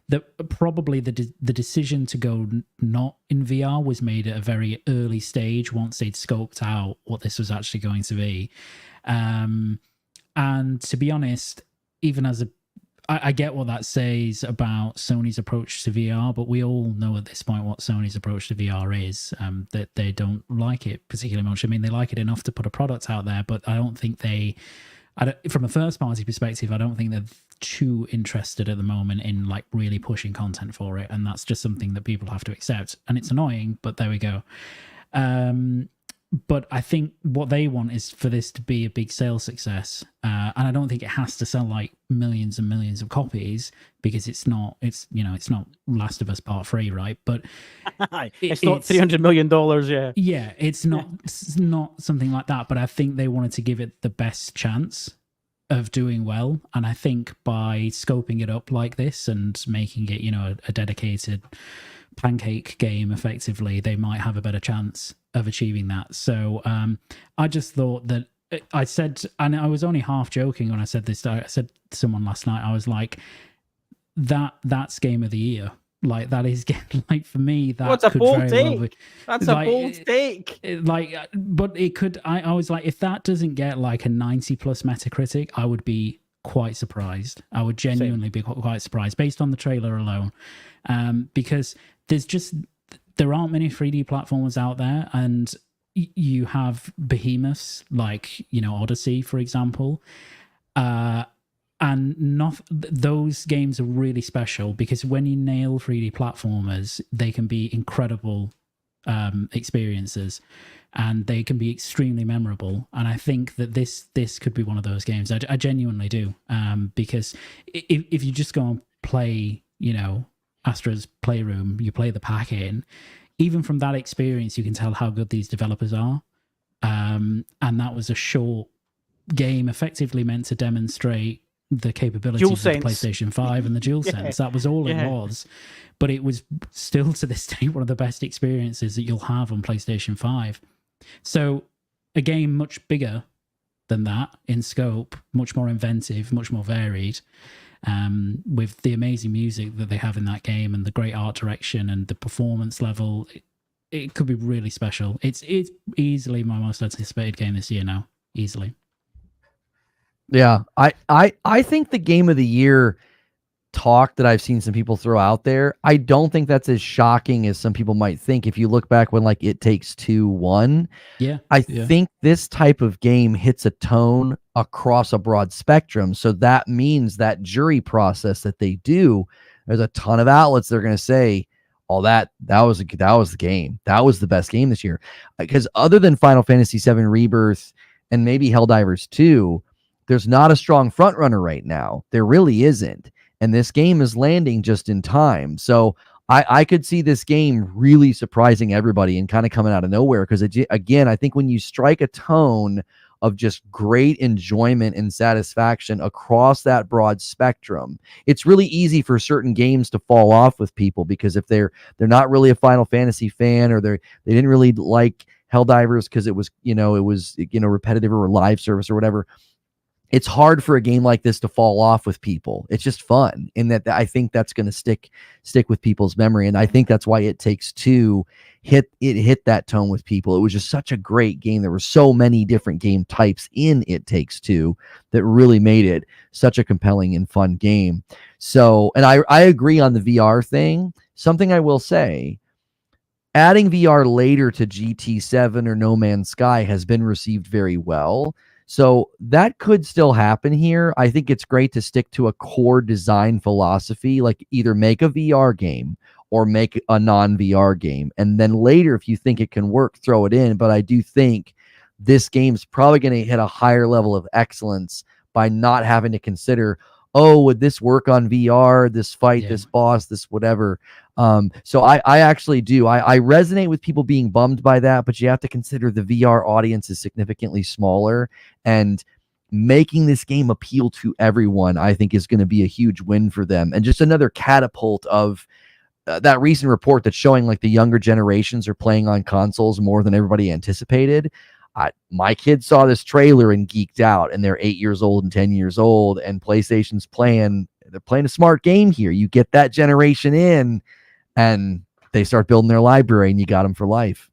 that probably the decision to go not in VR was made at a very early stage once they'd scoped out what this was actually going to be. And to be honest, even as I get what that says about Sony's approach to VR, but we all know at this point what Sony's approach to VR is, that they don't like it particularly much. I mean, they like it enough to put a product out there, but I don't think from a first party perspective, I don't think they're too interested at the moment in like really pushing content for it. And that's just something that people have to accept. And it's annoying, but there we go. But I think what they want is for this to be a big sales success. And I don't think it has to sell like millions and millions of copies, because it's not Last of Us Part 3, right? But it's not $300 million, yeah. Yeah, it's not something like that. But I think they wanted to give it the best chance of doing well. And I think by scoping it up like this and making it, a dedicated pancake game effectively, they might have a better chance of achieving that. So I just thought that I said, and I was only half joking when I said this, I said to someone last night, I was like, that's game of the year. Like that is like for me that What's a could bold very take? well be, That's like, a bold take. like, but it could. I was like, if that doesn't get like a 90 plus Metacritic, I would be quite surprised. I would genuinely be quite surprised based on the trailer alone, because there aren't many 3D platformers out there, and you have behemoths like Odyssey, for example. And those games are really special because when you nail 3D platformers, they can be incredible experiences, and they can be extremely memorable. And I think that this could be one of those games. I genuinely do, because if you just go and play, Astro's Playroom, you play the pack in, even from that experience, you can tell how good these developers are. And that was a short game, effectively meant to demonstrate the capabilities of the PlayStation 5 and the DualSense. That was all it was. But it was still, to this day, one of the best experiences that you'll have on PlayStation 5. So a game much bigger than that in scope, much more inventive, much more varied, with the amazing music that they have in that game and the great art direction and the performance level. It could be really special. It's easily my most anticipated game this year now. Easily. Yeah, I think the game of the year talk that I've seen some people throw out there, I don't think that's as shocking as some people might think. If you look back when like It Takes Two won, I think this type of game hits a tone across a broad spectrum. So that means that jury process that they do, there's a ton of outlets that are going to say, "Oh, that was the game. That was the best game this year." Because other than Final Fantasy VII Rebirth and maybe Helldivers 2, there's not a strong front runner right now. There really isn't. And this game is landing just in time. So I could see this game really surprising everybody and kind of coming out of nowhere. Because again, I think when you strike a tone of just great enjoyment and satisfaction across that broad spectrum, it's really easy for certain games to fall off with people, because if they're not really a Final Fantasy fan, or they didn't really like Helldivers because it was repetitive or live service or whatever, it's hard for a game like this to fall off with people. It's just fun, in that I think that's going to stick with people's memory. And I think that's why It Takes Two hit that tone with people. It was just such a great game. There were so many different game types in It Takes Two that really made it such a compelling and fun game. So, and I agree on the VR thing. Something I will say, adding VR later to GT7 or No Man's Sky has been received very well. So that could still happen here. I think it's great to stick to a core design philosophy, like either make a VR game or make a non-VR game. And then later, if you think it can work, throw it in. But I do think this game's probably going to hit a higher level of excellence by not having to consider, oh, would this work on VR, this fight, this boss, this whatever. So I actually do. I resonate with people being bummed by that, but you have to consider the VR audience is significantly smaller, and making this game appeal to everyone, I think, is going to be a huge win for them. And just another catapult of that recent report that's showing like the younger generations are playing on consoles more than everybody anticipated. My kids saw this trailer and geeked out, and they're 8 years old and 10 years old, and PlayStation's they're playing a smart game here. You get that generation in, and they start building their library, and you got them for life.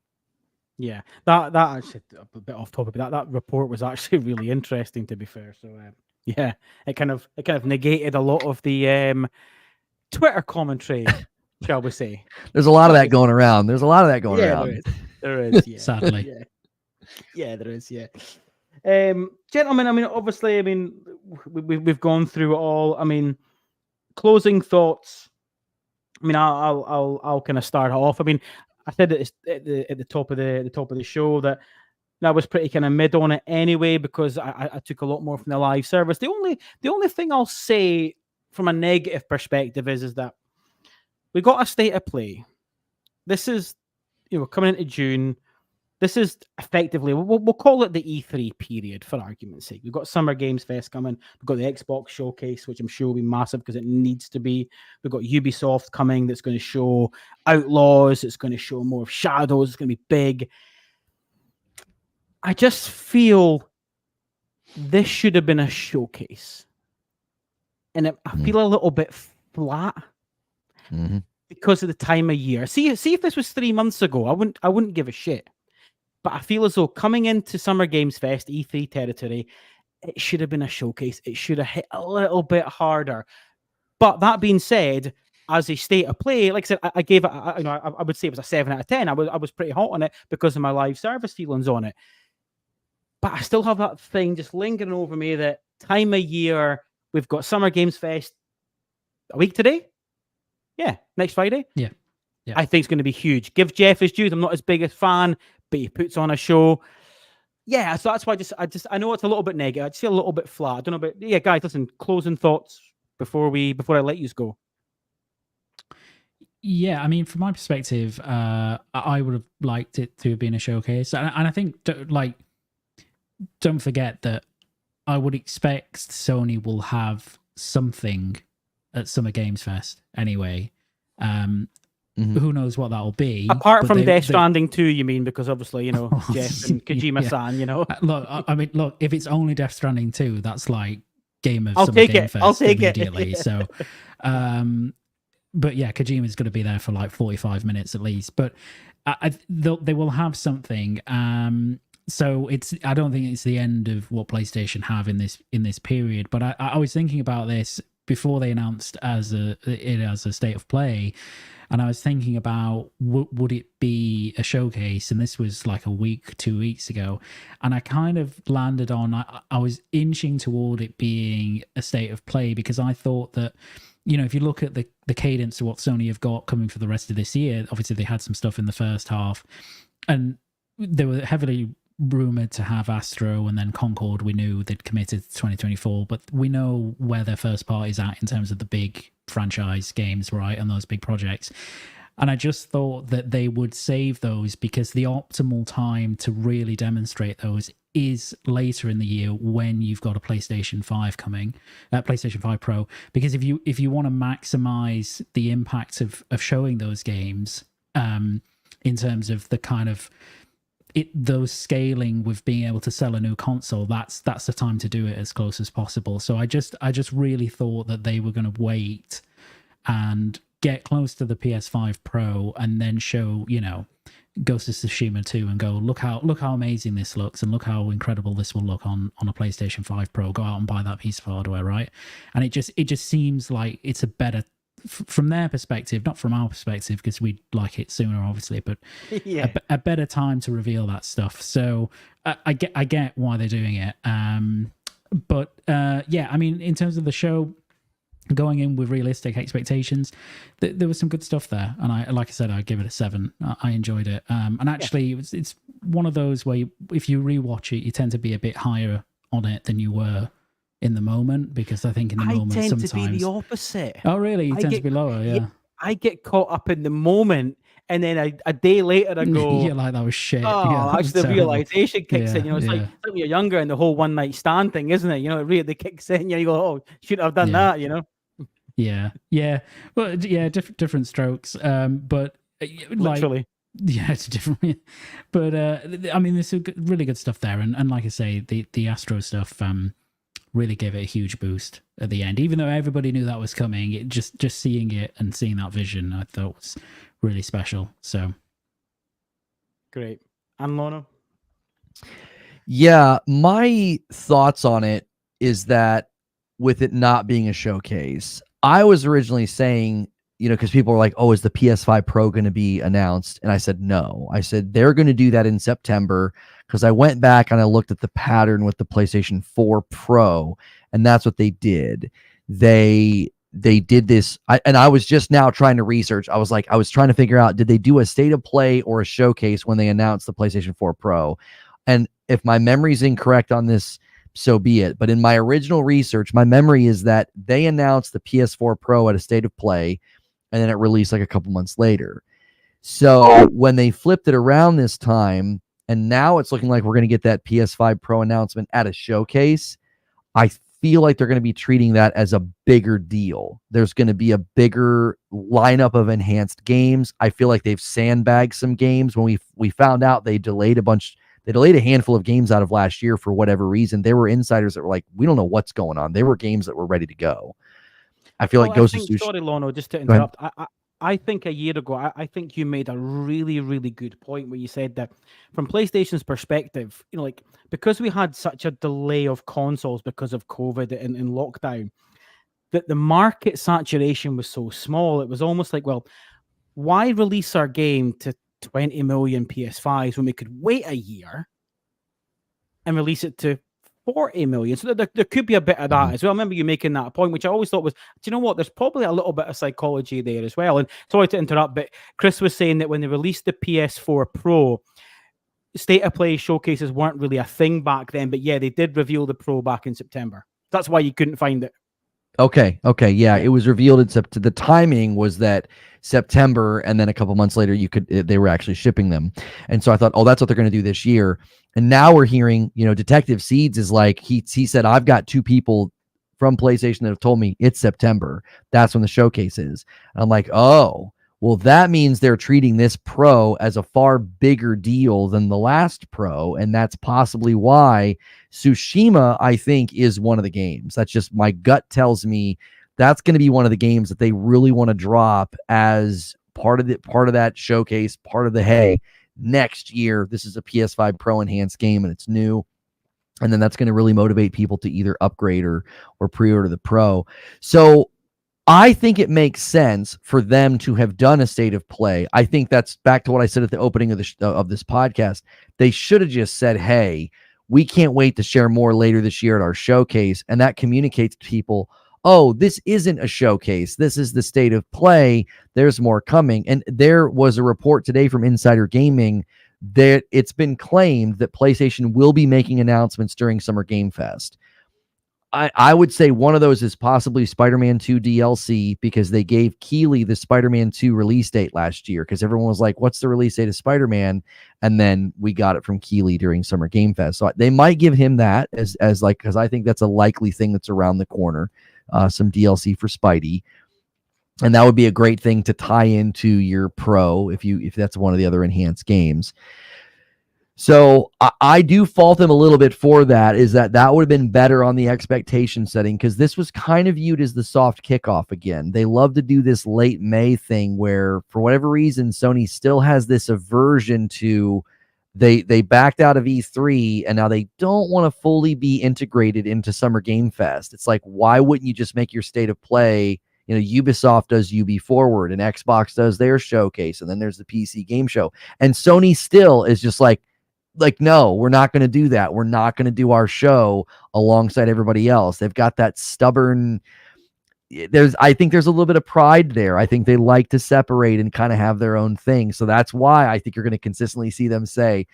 Yeah, that actually, a bit off topic, but that report was actually really interesting, to be fair. So yeah, it kind of negated a lot of the Twitter commentary, shall we say? There's a lot of that going around. Around. There is. Yeah. Sadly. Yeah, there is. Yeah. Gentlemen, I mean, obviously, I mean, we've gone through it all. I mean, closing thoughts. I mean, I'll kind of start off. I mean, I said at the top of the show that I was pretty kind of mid on it anyway, because I took a lot more from the live service. The only thing I'll say from a negative perspective is that we got a state of play. This is, coming into June. This is effectively, we'll call it the E3 period for argument's sake. We've got Summer Games Fest coming. We've got the Xbox Showcase, which I'm sure will be massive because it needs to be. We've got Ubisoft coming that's going to show Outlaws. It's going to show more of Shadows. It's going to be big. I just feel this should have been a showcase. And I feel a little bit flat. Mm-hmm. because of the time of year. See if this was 3 months ago, I wouldn't give a shit. But I feel as though coming into Summer Games Fest, E3 territory, it should have been a showcase. It should have hit a little bit harder. But that being said, as a state of play, like I said, I gave it, I would say it was a 7 out of 10. I was pretty hot on it because of my live service feelings on it. But I still have that thing just lingering over me that time of year, we've got Summer Games Fest a week today. Yeah, next Friday. Yeah. I think it's going to be huge. Give Jeff his dues. I'm not his biggest fan, but he puts on a show. Yeah, so that's why I know it's a little bit negative. I just feel a little bit flat. I don't know, but yeah, guys, listen, closing thoughts before I let you go. Yeah, I mean, from my perspective, I would have liked it to have been a showcase, and I think don't forget that I would expect Sony will have something at Summer Games Fest anyway. Who knows what that'll be? Apart from Death Stranding 2, you mean? Because obviously, you know, Jeff and Kojima-san, you know. Look, if it's only Death Stranding 2, that's like Game of I'll Summer take Game it. Fest I'll take immediately. it. So, but yeah, Kojima's going to be there for like 45 minutes at least. But they will have something. So I don't think it's the end of what PlayStation have in this period. But I was thinking about this before they announced it as a state of play, and I was thinking about would it be a showcase? And this was like a week, 2 weeks ago, and I kind of landed on I was inching toward it being a state of play because I thought that, you know, if you look at the cadence of what Sony have got coming for the rest of this year, obviously they had some stuff in the first half, and they were heavily rumored to have Astro, and then Concord we knew they'd committed to 2024, but we know where their first party's at in terms of the big franchise games, right, and those big projects. And I just thought that they would save those because the optimal time to really demonstrate those is later in the year when you've got a PlayStation 5 coming, PlayStation 5 Pro. Because if you want to maximize the impact of showing those games, in terms of the kind of those scaling with being able to sell a new console, that's the time to do it as close as possible. So I just really thought that they were going to wait and get close to the PS5 Pro and then show, you know, Ghost of Tsushima 2 and go, look how amazing this looks and look how incredible this will look on a PlayStation 5 Pro. Go out and buy that piece of hardware, right? And it just seems like it's a better, from their perspective, not from our perspective, because we'd like it sooner, obviously, but yeah, a better time to reveal that stuff. So I get why they're doing it. But yeah, I mean, in terms of the show, going in with realistic expectations, there was some good stuff there, and like I said, I give it a 7. I enjoyed it, and actually, it's one of those where if you rewatch it, you tend to be a bit higher on it than you were in the moment, because I think in the moment sometimes to be the opposite. Oh, really? You tend to be lower, yeah. I get caught up in the moment, and then a day later I go, you're like, that was shit. Oh, yeah, actually, the realization kicks in. You know, it's like yeah. when you're younger and the whole one night stand thing, isn't it? You know, it really kicks in. You go, oh, shouldn't have done that. You know. Yeah. Well, yeah, different strokes. But literally. Yeah, it's different. But I mean, there's some really good stuff there, and like I say, the Astro stuff really gave it a huge boost at the end. Even though everybody knew that was coming, it just seeing it and seeing that vision, I thought was really special. So great. And Lono? Yeah, my thoughts on it is that with it not being a showcase, I was originally saying, you know, because people were like, oh, is the PS5 Pro going to be announced? And I said, no. I said, they're going to do that in September, because I went back and I looked at the pattern with the PlayStation 4 Pro, and that's what they did. They did this, and I was just now trying to research. I was trying to figure out, did they do a state of play or a showcase when they announced the PlayStation 4 Pro? And if my memory's incorrect on this, so be it. But in my original research, my memory is that they announced the PS4 Pro at a state of play, and then it released like a couple months later. So when they flipped it around this time, and now it's looking like we're going to get that PS5 Pro announcement at a showcase, I feel like they're going to be treating that as a bigger deal. There's going to be a bigger lineup of enhanced games. I feel like they've sandbagged some games. When we found out they delayed a handful of games out of last year for whatever reason. There were insiders that were like, we don't know what's going on. There were games that were ready to go. I feel like Ghost of Tsushima. Sorry, Lono, just to interrupt. I think a year ago, I think you made a really, really good point where you said that from PlayStation's perspective, like because we had such a delay of consoles because of COVID and lockdown, that the market saturation was so small. It was almost like, well, why release our game to 20 million PS5s when we could wait a year and release it to 40 million? So there could be a bit of that as well. I remember you making that point, which I always thought was, do you know what? There's probably a little bit of psychology there as well. And sorry to interrupt, but Chris was saying that when they released the PS4 Pro, state of play showcases weren't really a thing back then, but yeah, they did reveal the Pro back in September. That's why you couldn't find it. Okay. Yeah, it was revealed in September. The timing was that September, and then a couple months later, they were actually shipping them. And so I thought, oh, that's what they're going to do this year. And now we're hearing, Detective Seeds is like, he said, I've got 2 people from PlayStation that have told me it's September. That's when the showcase is. And I'm like, oh, well, that means they're treating this Pro as a far bigger deal than the last Pro. And that's possibly why Tsushima, I think, is one of the games. That's just my gut tells me that's going to be one of the games that they really want to drop as part of that showcase, part of the, hey, next year, this is a PS5 Pro enhanced game and it's new. And then that's going to really motivate people to either upgrade or pre-order the Pro. So I think it makes sense for them to have done a state of play. I think that's back to what I said at the opening of this podcast. They should have just said, hey, we can't wait to share more later this year at our showcase. And that communicates to people, oh, this isn't a showcase. This is the state of play. There's more coming. And there was a report today from Insider Gaming that it's been claimed that PlayStation will be making announcements during Summer Game Fest. I would say one of those is possibly Spider-Man 2 DLC, because they gave Keighley the Spider-Man 2 release date last year, because everyone was like, what's the release date of Spider-Man? And then we got it from Keighley during Summer Game Fest. So they might give him that as like, because I think that's a likely thing that's around the corner, some DLC for Spidey. And that would be a great thing to tie into your Pro if that's one of the other enhanced games. So I do fault them a little bit for that, is that would have been better on the expectation setting, because this was kind of viewed as the soft kickoff again. They love to do this late May thing where, for whatever reason, Sony still has this aversion to, they backed out of E3 and now they don't want to fully be integrated into Summer Game Fest. It's like, why wouldn't you just make your state of play? Ubisoft does UB Forward and Xbox does their showcase, and then there's the PC game show. And Sony still is just like, no, we're not going to do that. We're not going to do our show alongside everybody else. They've got that stubborn, I think there's a little bit of pride there. I think they like to separate and kind of have their own thing. So that's why I think you're going to consistently see them say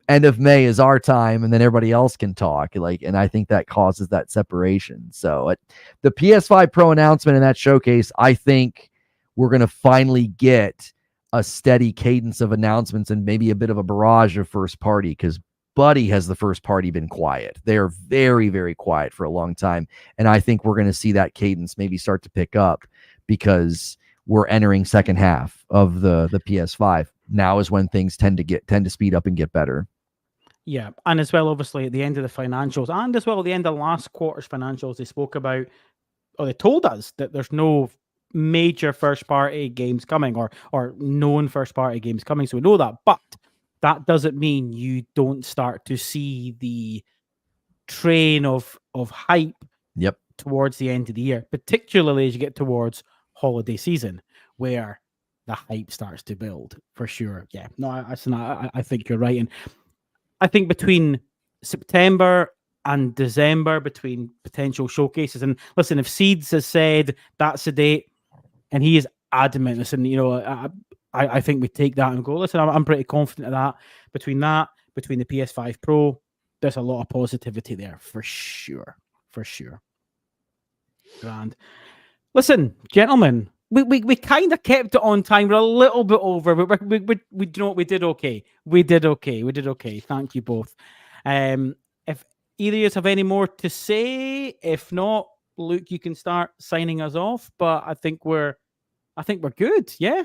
end of May is our time, and then everybody else can talk. And I think that causes that separation. So the PS5 Pro announcement in that showcase, I think we're going to finally get a steady cadence of announcements and maybe a bit of a barrage of first party, because Buddy has the first party been quiet. They're very, very quiet for a long time. And I think we're going to see that cadence maybe start to pick up, because we're entering second half of the PS5. Now is when things tend to speed up and get better. Yeah. And as well, obviously, at the end of the financials, and as well at the end of last quarter's financials, they spoke about, or they told us that there's no major first party games coming, or known first party games coming, so we know that, but that doesn't mean you don't start to see the train of hype towards the end of the year, particularly as you get towards holiday season, where the hype starts to build for sure. I think you're right. And I think between September and December, between potential showcases, and listen, if Seeds has said that's the date, and he is adamant, listen, I think we take that and go, listen, I'm pretty confident of that. Between the PS5 Pro, there's a lot of positivity there, for sure. Grand. Listen, gentlemen, we kind of kept it on time. We're a little bit over, but we did okay. We did okay. Thank you both. If either of you have any more to say, if not, Luke, you can start signing us off, but I think we're good. Yeah.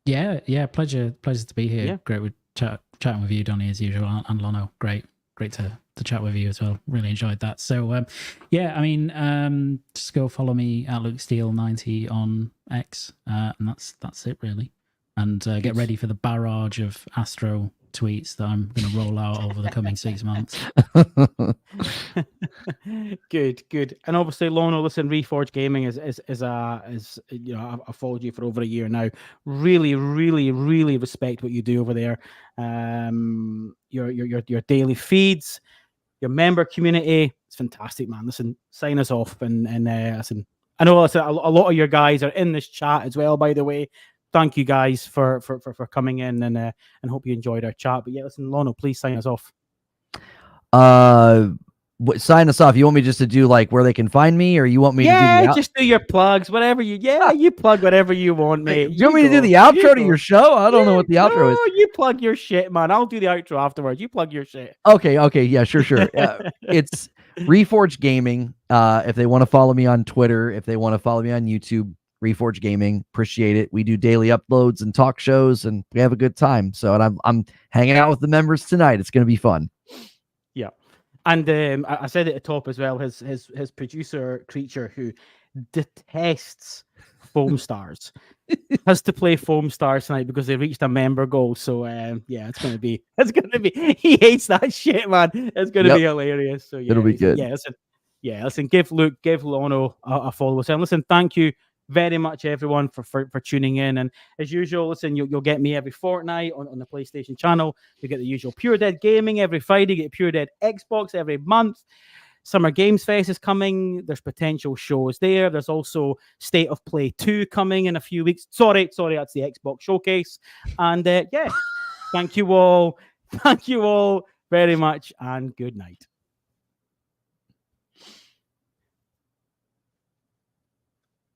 Pleasure to be here. Yeah. Great with chatting with you, Dony, as usual, and Lono. Great to chat with you as well. Really enjoyed that. So just go follow me at Luke Steele 90 on X, and that's it really. And get ready for the barrage of Astro tweets that I'm going to roll out over the coming 6 months. Good. And obviously, Lono, listen, Reforge Gaming is you know, I've followed you for over a year now. Really respect what you do over there. Your daily feeds, your member community, it's fantastic, man. Listen, sign us off, and listen, I know a lot of your guys are in this chat as well, by the way. Thank you guys for coming in, and hope you enjoyed our chat. But yeah, listen, Lono, please sign us off. Sign us off. You want me just to do like where they can find me, or you want me to do the just do your plugs, whatever you you plug whatever you want, mate. Do you want me to do the outro to your show? I don't know what the outro is. You plug your shit, man. I'll do the outro afterwards. You plug your shit. Okay, yeah, sure. It's Reforge Gaming. If they want to follow me on Twitter, if they want to follow me on YouTube, Reforge Gaming, appreciate it. We do daily uploads and talk shows, and we have a good time. So, and I'm hanging out with the members tonight. It's going to be fun. Yeah, and I said at the top as well. His producer Creature, who detests Foam Stars, has to play Foam Stars tonight because they reached a member goal. So yeah, it's gonna be. He hates that shit, man. It's gonna be hilarious. So yeah, it'll be good. Listen. Give Lono a follow. And listen, thank you very much, everyone, for tuning in. And as usual, listen, you'll get me every fortnight on the PlayStation channel. You get the usual Pure Dead Gaming every Friday. You get Pure Dead Xbox every month. Summer Games Fest is coming. There's potential shows there. There's also State of Play 2 coming in a few weeks. Sorry, that's the Xbox Showcase. And yeah, thank you all very much, and good night.